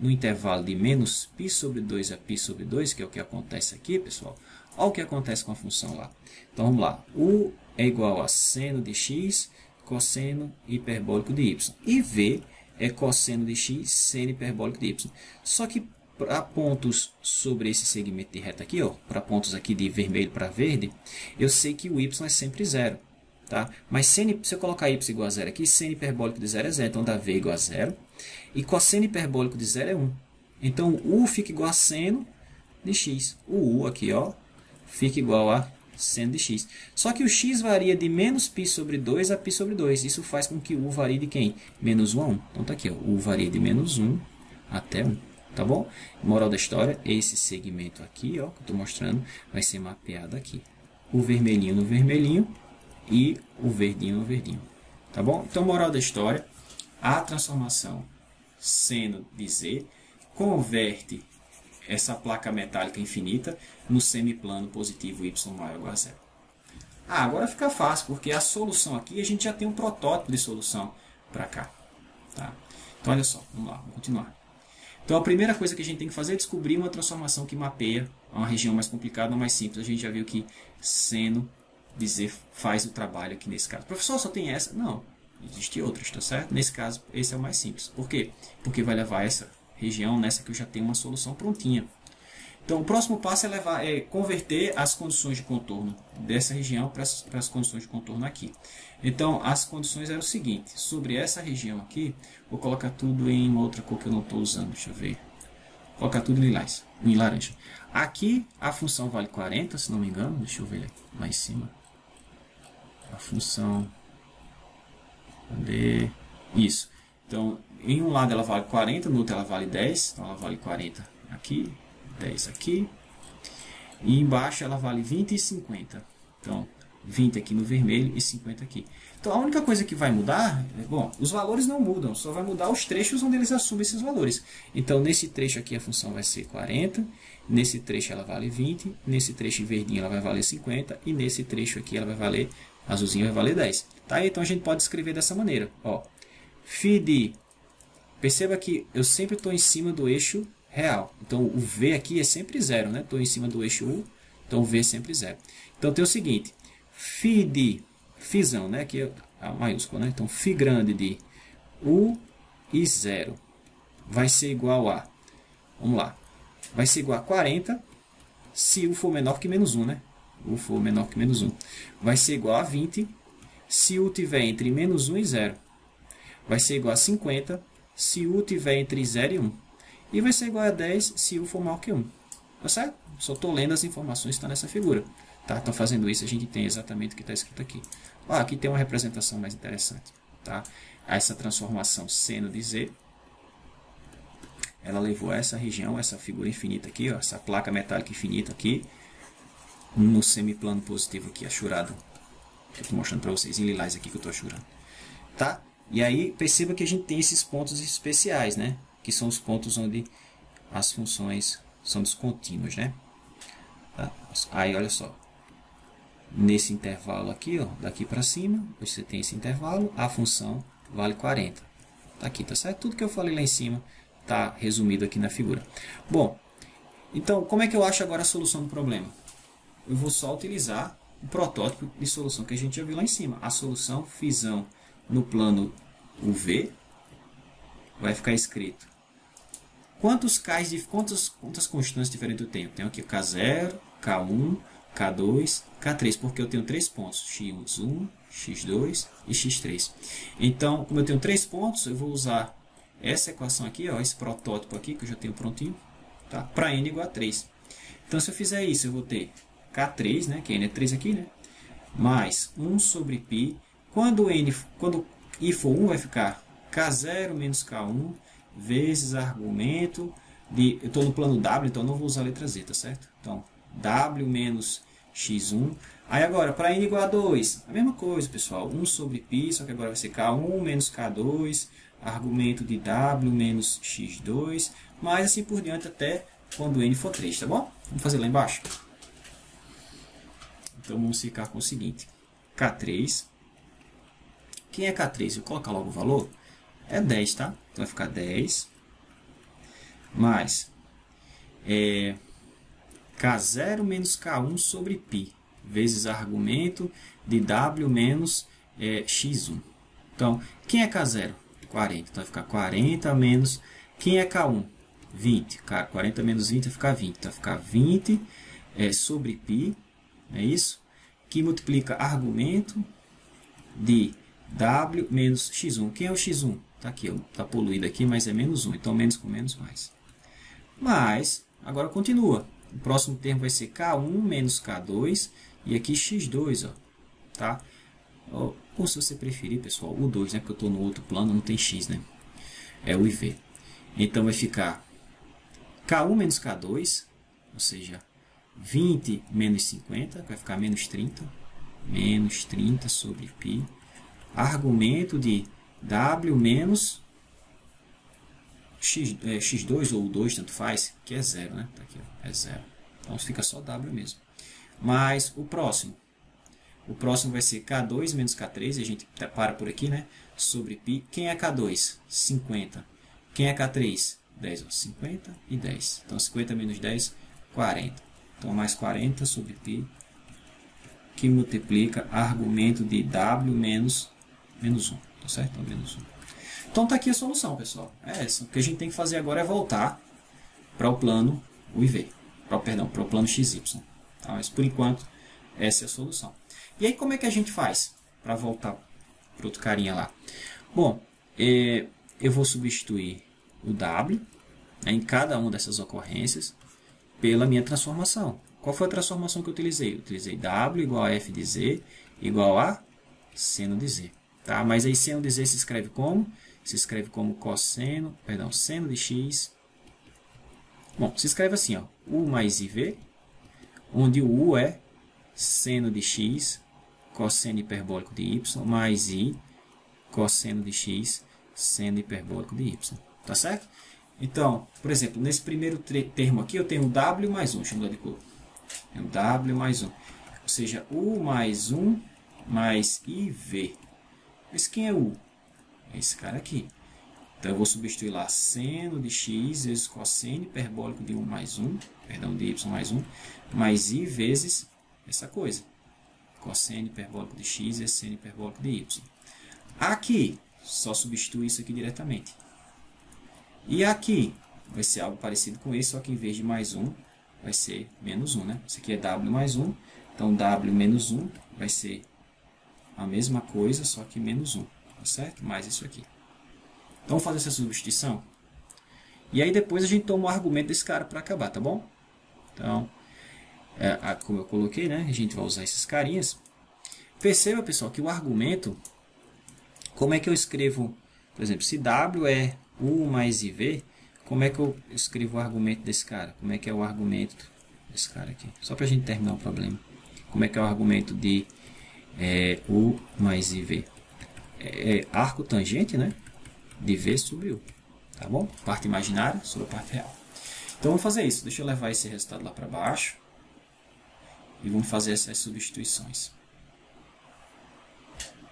no intervalo de menos π sobre 2 a π sobre 2, que é o que acontece aqui, pessoal, olha o que acontece com a função lá. Então vamos lá. U é igual a seno de x cosseno hiperbólico de y. E v é cosseno de x seno hiperbólico de y. Só que para pontos sobre esse segmento de reta aqui, para pontos aqui de vermelho para verde, eu sei que o y é sempre 0. Tá? Mas se eu colocar y igual a 0 aqui, seno hiperbólico de 0 é 0. Então dá v igual a 0. E cosseno hiperbólico de 0 é 1. Então u fica igual a seno de x. O u aqui fica igual a seno de x. Só que o x varia de menos π sobre 2 a π sobre 2. Isso faz com que o u varie de quem? Menos 1 a 1. Então está aqui. O u varia de menos 1 até 1. Tá bom? Moral da história, esse segmento aqui, que eu estou mostrando, vai ser mapeado aqui. O vermelhinho no vermelhinho e o verdinho no verdinho. Tá bom? Então, moral da história, a transformação seno de z converte essa placa metálica infinita no semiplano positivo y maior ou igual a 0. Agora fica fácil, porque a solução aqui, a gente já tem um protótipo de solução para cá. Tá? Então, olha só, vamos lá, vamos continuar. Então, a primeira coisa que a gente tem que fazer é descobrir uma transformação que mapeia uma região mais complicada ou mais simples. A gente já viu que seno de z faz o trabalho aqui nesse caso. Professor, só tem essa? Não, existem outras, tá certo? Nesse caso, esse é o mais simples. Por quê? Porque vai levar essa região nessa que eu já tenho uma solução prontinha. Então, o próximo passo é converter as condições de contorno dessa região para as condições de contorno aqui. Então, as condições eram o seguinte. Sobre essa região aqui, vou colocar tudo em uma outra cor que eu não estou usando. Deixa eu ver. colocar tudo em lilás, em laranja. Aqui a função vale 40, se não me engano. Deixa eu ver lá em cima. A função... Cadê? Isso. Então, em um lado ela vale 40, no outro ela vale 10. Então, ela vale 40 aqui, 10 aqui. E embaixo ela vale 20 e 50. Então, 20 aqui no vermelho e 50 aqui. Então, a única coisa que vai mudar... Bom, os valores não mudam, só vai mudar os trechos onde eles assumem esses valores. Então, nesse trecho aqui a função vai ser 40. Nesse trecho ela vale 20. Nesse trecho verdinho ela vai valer 50. E nesse trecho aqui ela vai valer... Azulzinho vai valer 10. Tá? Então, a gente pode escrever dessa maneira. Ó, φ de... Perceba que eu sempre estou em cima do eixo real. Então, o V aqui é sempre 0, né? Estou em cima do eixo U, então o V é sempre 0. Então, tem o seguinte, φ de, φzão, né? Aqui é a maiúscula, né? Então, φ grande de U e 0 vai ser igual a, vamos lá, vai ser igual a 40 se U for menor que menos 1, né? U for menor que menos 1. Vai ser igual a 20 se U tiver entre menos 1 e 0. Vai ser igual a 50 se U tiver entre 0 e 1. E vai ser igual a 10 se U for maior que 1. Tá certo? Só estou lendo as informações que estão nessa figura. Tá? Então, fazendo isso, a gente tem exatamente o que está escrito aqui. Ó, aqui tem uma representação mais interessante. Tá? Essa transformação seno de Z, ela levou a essa região, essa figura infinita aqui, ó, essa placa metálica infinita aqui, no semiplano positivo aqui, achurado. Eu estou mostrando para vocês, em lilás aqui que eu estou achurando. Tá? E aí, perceba que a gente tem esses pontos especiais, né? Que são os pontos onde as funções são descontínuas, né? Tá? Aí, olha só. Nesse intervalo aqui, ó, daqui para cima, você tem esse intervalo, a função vale 40. Tá aqui, tá certo? Tudo que eu falei lá em cima está resumido aqui na figura. Bom, então, como é que eu acho agora a solução do problema? Eu vou só utilizar o protótipo de solução que a gente já viu lá em cima. A solução φzão no plano UV vai ficar escrito quantas constantes diferentes eu tenho? Tenho aqui K0, K1, K2, K3, porque eu tenho 3 pontos, x1, x2 e x3. Então, como eu tenho 3 pontos, eu vou usar essa equação aqui, ó, esse protótipo aqui, que eu já tenho prontinho, tá? Para n igual a 3. Então, se eu fizer isso, eu vou ter K3, né, que n é 3 aqui, né, mais 1 sobre π. Quando i for 1, vai ficar K0 menos K1 vezes argumento de... Eu estou no plano W, então não vou usar a letra Z, tá certo? Então, W menos x1. Aí agora, para n igual a 2, a mesma coisa, pessoal. 1 sobre π, só que agora vai ser K1 menos K2, argumento de W menos x2, mais assim por diante até quando n for 3, tá bom? Vamos fazer lá embaixo? Então, vamos ficar com o seguinte. K3. Quem é K3? Eu vou colocar logo o valor. É 10, tá? Então, vai ficar 10. Mais K0 menos K1 sobre π. Vezes argumento de W menos x1. Então, quem é K0? 40. Então, vai ficar 40 menos... Quem é K1? 20. 40 menos 20 vai ficar 20. Então, vai ficar 20 sobre π. É isso? Que multiplica argumento de W menos x1. Quem é o x1? Está aqui, está poluído aqui, mas é menos 1. Então, menos com menos, mais. Mas, agora continua. O próximo termo vai ser K1 menos K2. E aqui x2, ó. Tá? Ou se você preferir, pessoal, o 2, né? Porque eu estou no outro plano, não tem x, né? É o IV. Então, vai ficar K1 menos K2, ou seja, 20 menos 50, vai ficar menos 30. Menos 30 sobre π. Argumento de W menos x2 ou 2, tanto faz, que é 0, né? Tá aqui, ó, é 0. Então, fica só W mesmo. Mas o próximo. O próximo vai ser K2 menos K3, a gente para por aqui, né? Sobre π. Quem é K2? 50. Quem é K3? 10, ó, 50 e 10. Então, 50 menos 10, 40. Então, mais 40 sobre π, que multiplica argumento de W menos 1. Tá certo? Então, menos 1. Então, tá aqui a solução, pessoal. É essa. O que a gente tem que fazer agora é voltar para o plano IV. Perdão, para o plano XY. Tá? Mas, por enquanto, essa é a solução. E aí, como é que a gente faz para voltar para outro carinha lá? Bom, eu vou substituir o W, né, em cada uma dessas ocorrências pela minha transformação. Qual foi a transformação que eu utilizei? Eu utilizei W igual a f de z igual a seno de z. Tá? Mas aí seno de z se escreve como? Se escreve como seno de x. Bom, se escreve assim, ó, u mais iv, onde o u é seno de x, cosseno hiperbólico de y, mais i, cosseno de x, seno hiperbólico de y. Tá certo? Então, por exemplo, nesse primeiro termo aqui, eu tenho w mais 1, chama de cor. Tenho w mais 1. Ou seja, u mais 1 mais iv. Esse quem é u? É esse cara aqui. Então, eu vou substituir lá seno de x vezes cosseno hiperbólico de 1 mais 1, perdão, de y mais 1, mais i vezes essa coisa. Cosseno hiperbólico de x vezes seno hiperbólico de y. Aqui, só substituir isso aqui diretamente. E aqui, vai ser algo parecido com esse, só que em vez de mais 1, vai ser menos 1, né? Isso aqui é w mais 1, então w menos 1 vai ser a mesma coisa, só que menos 1, tá certo? Mais isso aqui. Então, vamos fazer essa substituição. E aí, depois a gente toma o argumento desse cara para acabar, tá bom? Então, como eu coloquei, né? A gente vai usar esses carinhas. Perceba, pessoal, que o argumento, como é que eu escrevo, por exemplo, se W é U mais IV, como é que eu escrevo o argumento desse cara? Como é que é o argumento desse cara aqui? Só para a gente terminar o problema. Como é que é o argumento de U mais IV? Arco tangente, né? De V sobre U. Tá bom? Parte imaginária sobre a parte real. Então, vamos fazer isso. Deixa eu levar esse resultado lá para baixo. E vamos fazer essas substituições.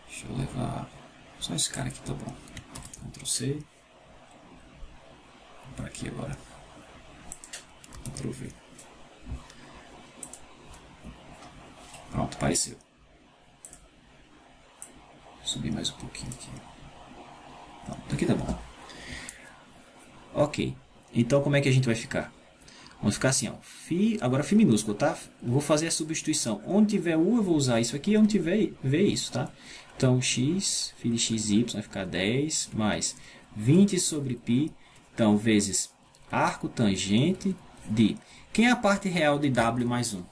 Deixa eu levar... Só esse cara aqui tá bom. Ctrl C. Vou para aqui agora. Ctrl V. Pronto, apareceu. Vou subir mais um pouquinho aqui. Pronto, aqui tá bom. Ok. Então, como é que a gente vai ficar? Vamos ficar assim, ó. Agora Φ minúsculo, tá? Vou fazer a substituição. Onde tiver U, eu vou usar isso aqui. Onde tiver V, isso, tá? Então, x, φ de xy vai ficar 10 mais 20 sobre π. Então, vezes arco tangente de... Quem é a parte real de W mais 1?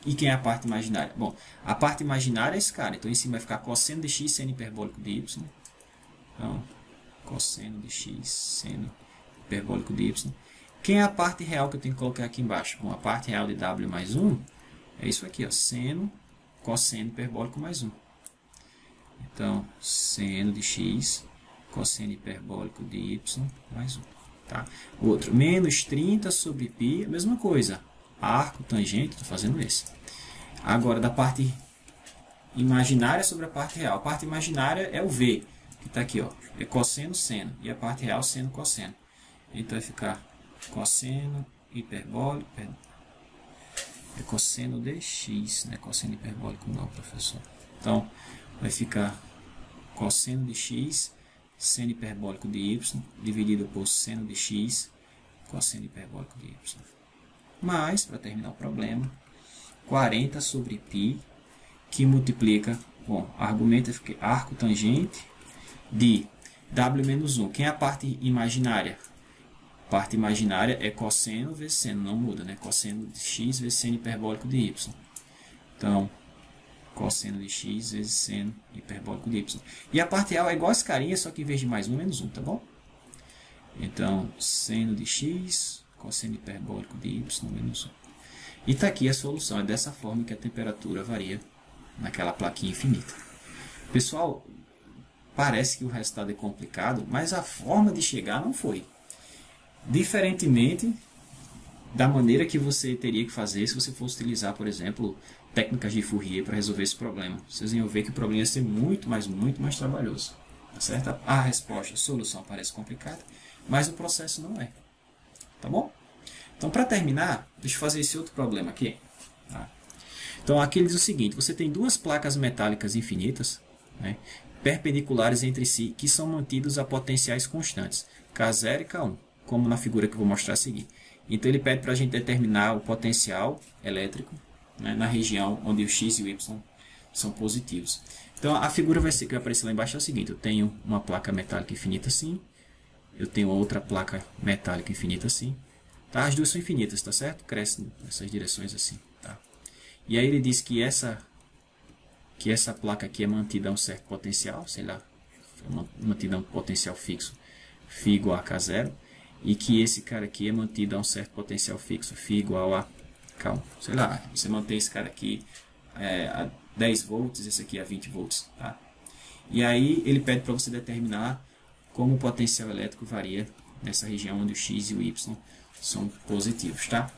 E quem é a parte imaginária? Bom, a parte imaginária é esse cara. Então, em cima vai ficar cosseno de x, seno hiperbólico de y. Então, cosseno de x, seno hiperbólico de y. Quem é a parte real que eu tenho que colocar aqui embaixo? Bom, a parte real de W mais 1 é isso aqui, ó, seno, cosseno hiperbólico mais 1. Então, seno de x, cosseno hiperbólico de y mais 1. Tá? Outro, menos 30 sobre π, a mesma coisa. Arco, tangente, estou fazendo esse. Agora, da parte imaginária sobre a parte real. A parte imaginária é o V, que está aqui, ó, é cosseno, seno. E a parte real, seno, cosseno. Então, vai ficar... cosseno hiperbólico, perdão, é cosseno de x, né? Cosseno hiperbólico não, professor. Então, vai ficar cosseno de x, seno hiperbólico de y, dividido por seno de x, cosseno hiperbólico de y. Mas, para terminar o problema, 40 sobre π, que multiplica, bom, argumento é arco tangente de w menos 1. Quem é a parte imaginária? Parte imaginária é cosseno vezes seno, não muda, né? Cosseno de x vezes seno hiperbólico de y. Então, cosseno de x vezes seno hiperbólico de y. E a parte real é igual a esse carinha, só que em vez de mais 1, menos 1, tá bom? Então, seno de x, cosseno hiperbólico de y, menos 1. E está aqui a solução. É dessa forma que a temperatura varia naquela plaquinha infinita. Pessoal, parece que o resultado é complicado, mas a forma de chegar não foi. Diferentemente da maneira que você teria que fazer se você fosse utilizar, por exemplo, técnicas de Fourier para resolver esse problema. Vocês iam ver que o problema ia ser muito mais trabalhoso. Tá certo? A resposta, a solução parece complicada, mas o processo não é. Tá bom? Então, para terminar, deixa eu fazer esse outro problema aqui. Tá? Então, aqui ele diz o seguinte, você tem duas placas metálicas infinitas, né, perpendiculares entre si, que são mantidos a potenciais constantes, K0 e K1. Como na figura que eu vou mostrar a seguir. Então, ele pede para a gente determinar o potencial elétrico, né, na região onde o x e o y são positivos. Então, a figura que vai aparecer lá embaixo é o seguinte. Eu tenho uma placa metálica infinita assim, eu tenho outra placa metálica infinita assim. Tá? As duas são infinitas, tá certo? Cresce nessas direções assim. Tá? E aí ele diz que essa placa aqui é mantida a um certo potencial, sei lá, mantida a um potencial fixo, φ igual a K0, e que esse cara aqui é mantido a um certo potencial fixo, φ igual a K1. Sei lá, você mantém esse cara aqui a 10 volts, esse aqui a 20 volts. Tá? E aí ele pede para você determinar como o potencial elétrico varia nessa região onde o x e o y são positivos. Tá?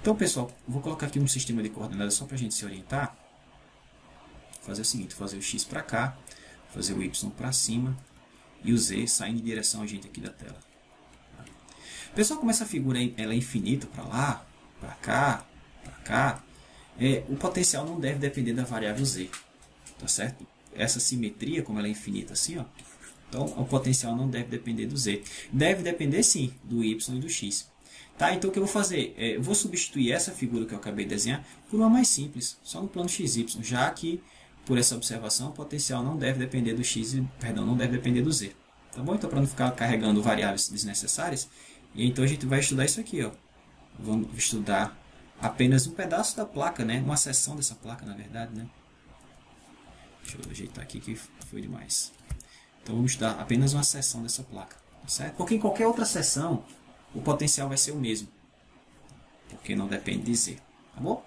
Então, pessoal, vou colocar aqui um sistema de coordenadas só para a gente se orientar. Fazer o seguinte, fazer o x para cá, fazer o y para cima e o z saindo em direção a gente aqui da tela. Pessoal, como essa figura ela é infinita para lá, para cá, o potencial não deve depender da variável z, tá certo? Essa simetria, como ela é infinita assim, ó, então o potencial não deve depender do z. Deve depender sim do y e do x. Tá? Então o que eu vou fazer? Eu vou substituir essa figura que eu acabei de desenhar por uma mais simples, só no plano xy, já que por essa observação, o potencial não deve depender do x, perdão, não deve depender do z. Tá bom? Então, para não ficar carregando variáveis desnecessárias, então a gente vai estudar isso aqui, ó. Vamos estudar apenas um pedaço da placa, né? Uma seção dessa placa, na verdade, né? Deixa eu ajeitar aqui que foi demais. Então, vamos estudar apenas uma seção dessa placa, tá certo? Porque em qualquer outra seção, o potencial vai ser o mesmo, porque não depende de z, tá bom?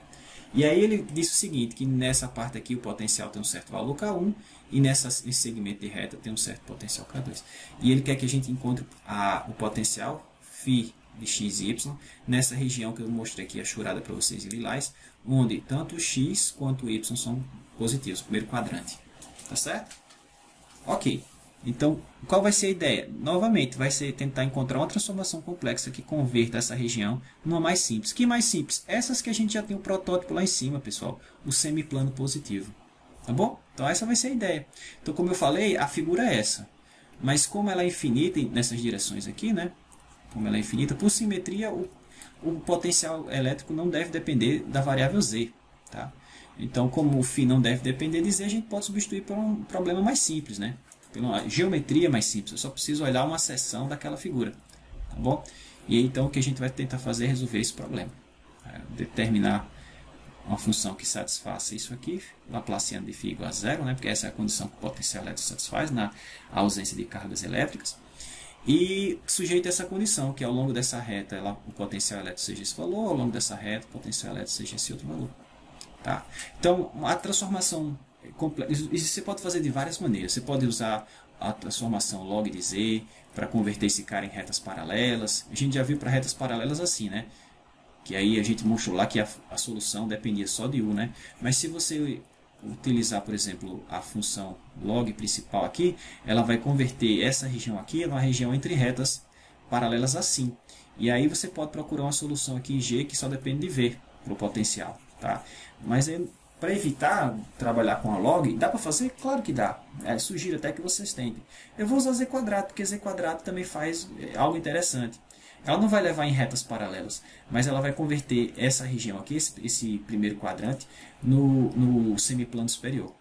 E aí ele disse o seguinte, que nessa parte aqui o potencial tem um certo valor K1 e nesse segmento de reta tem um certo potencial K2. E ele quer que a gente encontre o potencial φ de x e y nessa região que eu mostrei aqui, achurada para vocês em lilás, onde tanto o x quanto o y são positivos, primeiro quadrante. Tá certo? Ok. Então, qual vai ser a ideia? Novamente, vai ser tentar encontrar uma transformação complexa que converta essa região numa mais simples. Que mais simples? Essas que a gente já tem o protótipo lá em cima, pessoal. O semiplano positivo. Tá bom? Então, essa vai ser a ideia. Então, como eu falei, a figura é essa. Mas como ela é infinita nessas direções aqui, né? Como ela é infinita, por simetria, o potencial elétrico não deve depender da variável z. Tá? Então, como o φ não deve depender de z, a gente pode substituir por um problema mais simples, né? Pela geometria mais simples, eu só preciso olhar uma seção daquela figura, tá bom? E então o que a gente vai tentar fazer é resolver esse problema. Determinar uma função que satisfaça isso aqui, Laplaciano de φ igual a zero, né? Porque essa é a condição que o potencial elétrico satisfaz na ausência de cargas elétricas. E sujeito a essa condição, que ao longo dessa reta o potencial elétrico seja esse valor, ao longo dessa reta o potencial elétrico seja esse outro valor. Tá? Então, a transformação isso você pode fazer de várias maneiras. Você pode usar a transformação log de z para converter esse cara em retas paralelas. A gente já viu para retas paralelas assim, né? Que aí a gente mostrou lá que a solução dependia só de u, né? Mas se você utilizar, por exemplo, a função log principal aqui, ela vai converter essa região aqui numa região entre retas paralelas assim. E aí você pode procurar uma solução aqui em g que só depende de v para o potencial, tá? Mas para evitar trabalhar com a log, dá para fazer? Claro que dá. Sugiro até que vocês tentem. Eu vou usar z quadrado, porque z quadrado também faz algo interessante. Ela não vai levar em retas paralelas, mas ela vai converter essa região aqui, esse primeiro quadrante, no semiplano superior.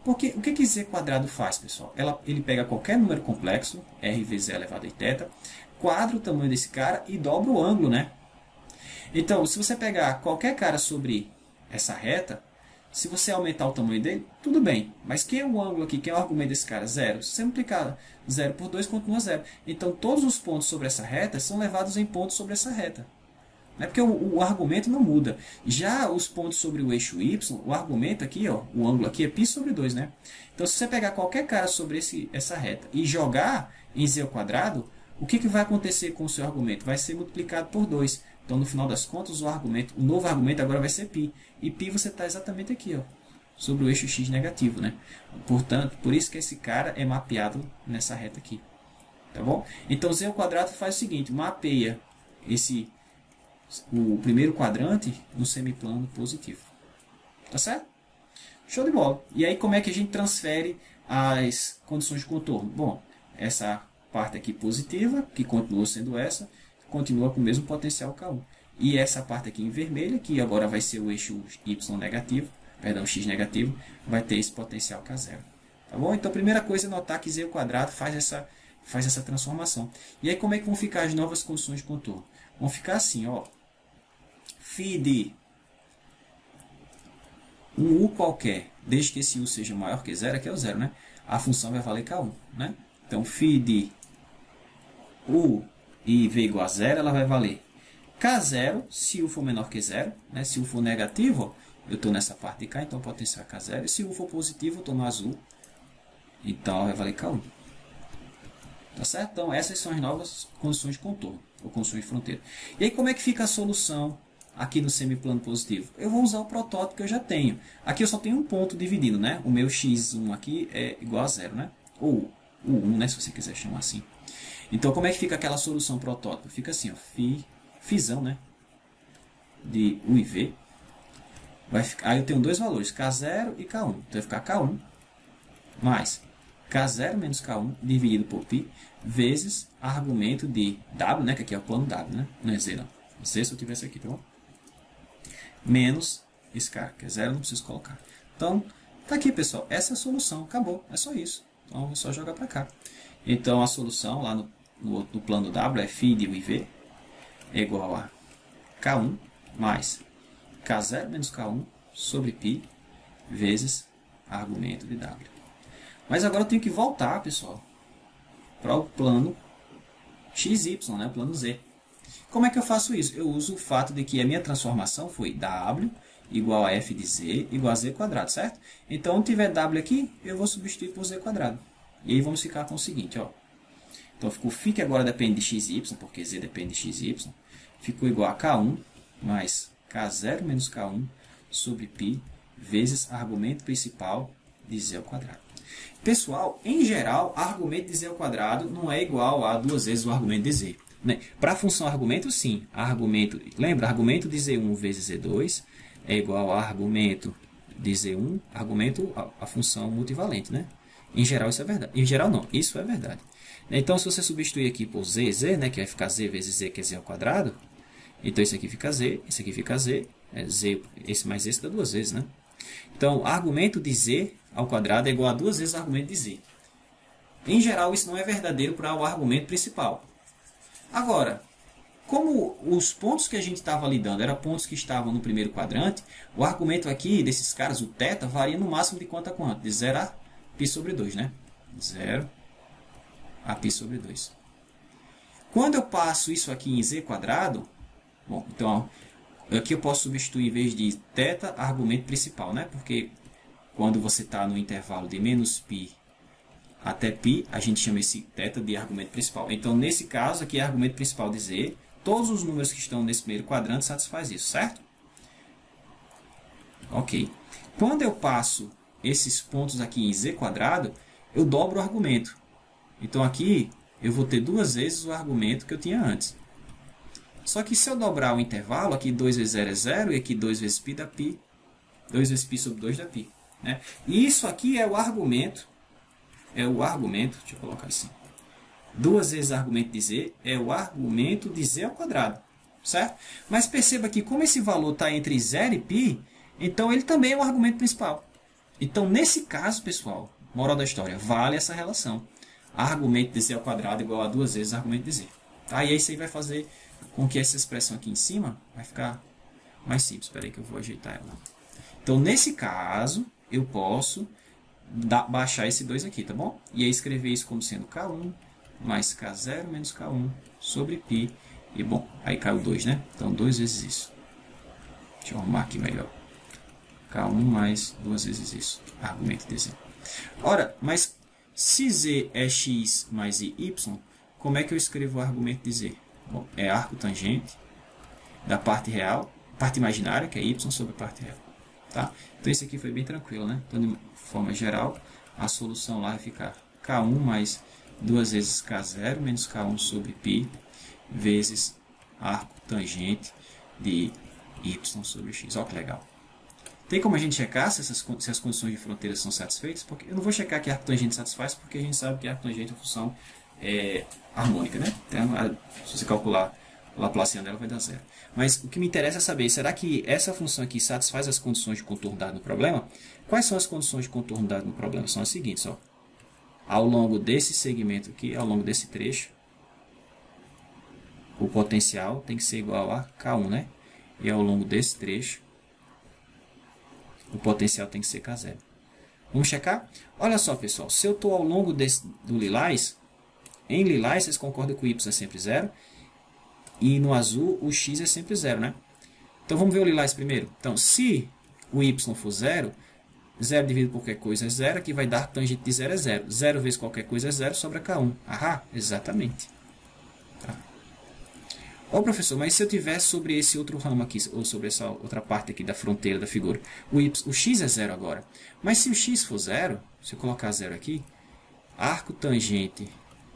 Porque o que z quadrado faz, pessoal? Ele pega qualquer número complexo, r vezes e elevado a θ, quadra o tamanho desse cara e dobra o ângulo, né? Então, se você pegar qualquer cara sobre essa reta, se você aumentar o tamanho dele, tudo bem. Mas quem é o ângulo aqui? Quem é o argumento desse cara? Zero. Se você multiplicar 0 por 2, continua zero. Então, todos os pontos sobre essa reta são levados em pontos sobre essa reta. Não é porque o argumento não muda. Já os pontos sobre o eixo y, o argumento aqui, ó, o ângulo aqui é π sobre 2, né? Então, se você pegar qualquer cara sobre essa reta e jogar em z ao quadrado, o que vai acontecer com o seu argumento? Vai ser multiplicado por 2. Então, no final das contas, o novo argumento agora vai ser π. E π você está exatamente aqui, ó, sobre o eixo x negativo, né? Portanto, por isso que esse cara é mapeado nessa reta aqui. Tá bom? Então, z ao quadrado faz o seguinte, mapeia o primeiro quadrante no semiplano positivo. Tá certo? Show de bola. E aí, como é que a gente transfere as condições de contorno? Bom, essa parte aqui positiva, que continua sendo essa, continua com o mesmo potencial K1. E essa parte aqui em vermelho, que agora vai ser o eixo y negativo, perdão, x negativo, vai ter esse potencial K0. Tá bom? Então, a primeira coisa é notar que z ao quadrado faz faz essa transformação. E aí como é que vão ficar as novas condições de contorno? Vão ficar assim, ó. Φ de um U qualquer, desde que esse U seja maior que zero, aqui é o zero, né? A função vai valer K1, né? Então, φ de U e V igual a zero, ela vai valer K0, se U for menor que zero, né? Se U for negativo, ó, eu estou nessa parte de cá, então o potencial é K0. E se U for positivo, eu estou no azul, então vai valer K1. Tá certo? Então, essas são as novas condições de contorno, ou condições de fronteira. E aí, como é que fica a solução aqui no semiplano positivo? Eu vou usar o protótipo que eu já tenho. Aqui eu só tenho um ponto dividindo, né? O meu x1 aqui é igual a zero, né? Ou o 1, né? Se você quiser chamar assim. Então, como é que fica aquela solução protótipo? Fica assim, ó, φzão, né? De U e V. Aí eu tenho dois valores, K0 e K1. Então, vai ficar K1 mais K0 menos K1 dividido por π vezes argumento de W, né? Que aqui é o plano W, né? Não é Z, não. Z se eu tivesse aqui, tá bom? Menos esse cara, que é zero, não preciso colocar. Então, tá aqui, pessoal. Essa é a solução. Acabou. É só isso. Então, é só jogar para cá. Então, a solução lá no plano W é φ de U e V é igual a K1 mais K0 menos K1 sobre π vezes argumento de W. Mas agora eu tenho que voltar, pessoal, para o plano XY, né? O plano Z. Como é que eu faço isso? Eu uso o fato de que a minha transformação foi W igual a f de z igual a z quadrado, certo? Então, se tiver W aqui, eu vou substituir por z quadrado. E aí vamos ficar com o seguinte, ó. Então, ficou φ, que agora depende de x e y, porque z depende de x e y. Ficou igual a K1 mais K0 menos K1 sobre π vezes argumento principal de z ao quadrado. Pessoal, em geral, argumento de z ao quadrado não é igual a duas vezes o argumento de z. Né? Para a função argumento, sim. Lembra? Argumento de z1 vezes z2 é igual a argumento de z1, argumento a função multivalente. Né? Em geral, isso é verdade. Em geral, não. Isso é verdade. Então, se você substituir aqui por z, né, que vai ficar z vezes z, que é z ao quadrado, então isso aqui fica z, isso aqui fica z, z, esse mais esse dá duas vezes. Né? Então, argumento de z ao quadrado é igual a duas vezes o argumento de z. Em geral, isso não é verdadeiro para o argumento principal. Agora, como os pontos que a gente estava lidando eram pontos que estavam no primeiro quadrante, o argumento aqui desses caras, o θ, varia no máximo de quanto a quanto? De 0 a π sobre 2, né? 0 a π sobre 2. Quando eu passo isso aqui em z quadrado, bom, então aqui eu posso substituir em vez de θ, argumento principal, né? Porque quando você está no intervalo de menos π até π, a gente chama esse θ de argumento principal. Então, nesse caso, aqui é argumento principal de z. Todos os números que estão nesse primeiro quadrante satisfaz isso, certo? Ok. Quando eu passo esses pontos aqui em z quadrado, eu dobro o argumento. Então, aqui eu vou ter duas vezes o argumento que eu tinha antes. Só que se eu dobrar o intervalo, aqui 2 vezes 0 é 0, e aqui 2 vezes π dá π. 2 vezes π sobre 2 dá π. Né? E isso aqui é o argumento. Deixa eu colocar assim. 2 vezes argumento de z é o argumento de z ao quadrado. Certo? Mas perceba que como esse valor está entre 0 e π, então ele também é o argumento principal. Então, nesse caso, pessoal, moral da história, vale essa relação. Argumento de z ao quadrado igual a 2 vezes argumento de z. Tá? E isso aí vai fazer com que essa expressão aqui em cima vai ficar mais simples. Espera aí que eu vou ajeitar ela. Então, nesse caso, eu posso baixar esse 2 aqui, tá bom? E aí escrever isso como sendo K1 mais K0 menos K1 sobre π. E bom, aí caiu 2, né? Então 2 vezes isso. Deixa eu arrumar aqui melhor. K1 mais 2 vezes isso. Argumento de z. Ora, mas se z é x mais y, como é que eu escrevo o argumento de z? Bom, é arco tangente da parte real, parte imaginária, que é y, sobre a parte real. Tá? Então, isso aqui foi bem tranquilo, né? Então, de forma geral, a solução lá vai ficar K1 mais 2 vezes K0 menos K1 sobre π vezes arco tangente de y sobre x. Olha que legal. Tem como a gente checar se as condições de fronteira são satisfeitas? Porque eu não vou checar que arco tangente satisfaz, porque a gente sabe que arco tangente é uma função harmônica, né? Então, se você calcular a Laplaciano dela vai dar zero. Mas o que me interessa é saber, será que essa função aqui satisfaz as condições de contorno dado no problema? Quais são as condições de contorno dado no problema? São as seguintes, ó. ao longo desse segmento aqui, ao longo desse trecho, o potencial tem que ser igual a K1, né? E ao longo desse trecho, o potencial tem que ser K0. Vamos checar? Olha só, pessoal, se eu estou ao longo do lilás, em lilás vocês concordam que o Y é sempre 0, e no azul o X é sempre 0, né? Então vamos ver o lilás primeiro. Então, se o Y for 0, 0 dividido por qualquer coisa é 0, aqui vai dar tangente de 0 é 0. 0 vezes qualquer coisa é 0, sobra K1. Ahá, exatamente. Tá. Ó, professor, mas se eu tivesse sobre esse outro ramo aqui, ou sobre essa outra parte aqui da fronteira da figura, o X é 0 agora. Mas se o X for 0, se eu colocar 0 aqui, arco tangente,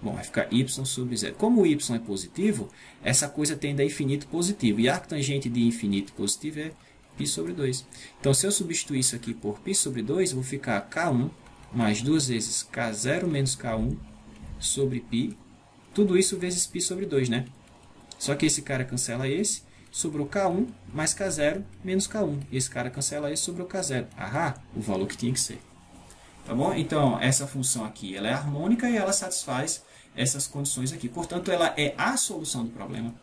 bom, vai ficar Y sobre 0. Como o Y é positivo, essa coisa tende a infinito positivo. E arco tangente de infinito positivo é π sobre 2. Então, se eu substituir isso aqui por π sobre 2, eu vou ficar K1 mais 2 vezes K0 menos K1 sobre π. Tudo isso vezes π sobre 2, né? Só que esse cara cancela esse, sobrou K1 mais K0 menos K1. Esse cara cancela esse, sobrou K0. Ahá, o valor que tinha que ser. Tá bom? Então, essa função aqui ela é harmônica e ela satisfaz essas condições aqui. Portanto, ela é a solução do problema.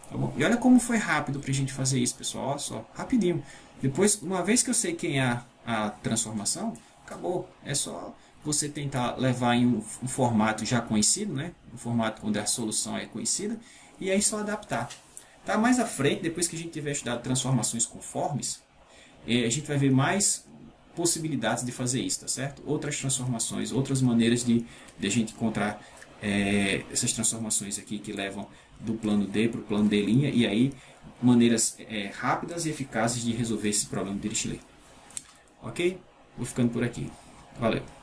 Tá bom? E olha como foi rápido para a gente fazer isso, pessoal. Olha só, rapidinho. Depois, uma vez que eu sei quem é a transformação, acabou. É só você tentar levar em um formato já conhecido, né? Um formato onde a solução é conhecida, e aí só adaptar. Tá? Mais à frente, depois que a gente tiver estudado transformações conformes, a gente vai ver mais possibilidades de fazer isso, tá certo? Outras transformações, outras maneiras de a gente encontrar essas transformações aqui que levam do plano D para o plano D', e aí maneiras rápidas e eficazes de resolver esse problema de Dirichlet. Ok? Vou ficando por aqui. Valeu!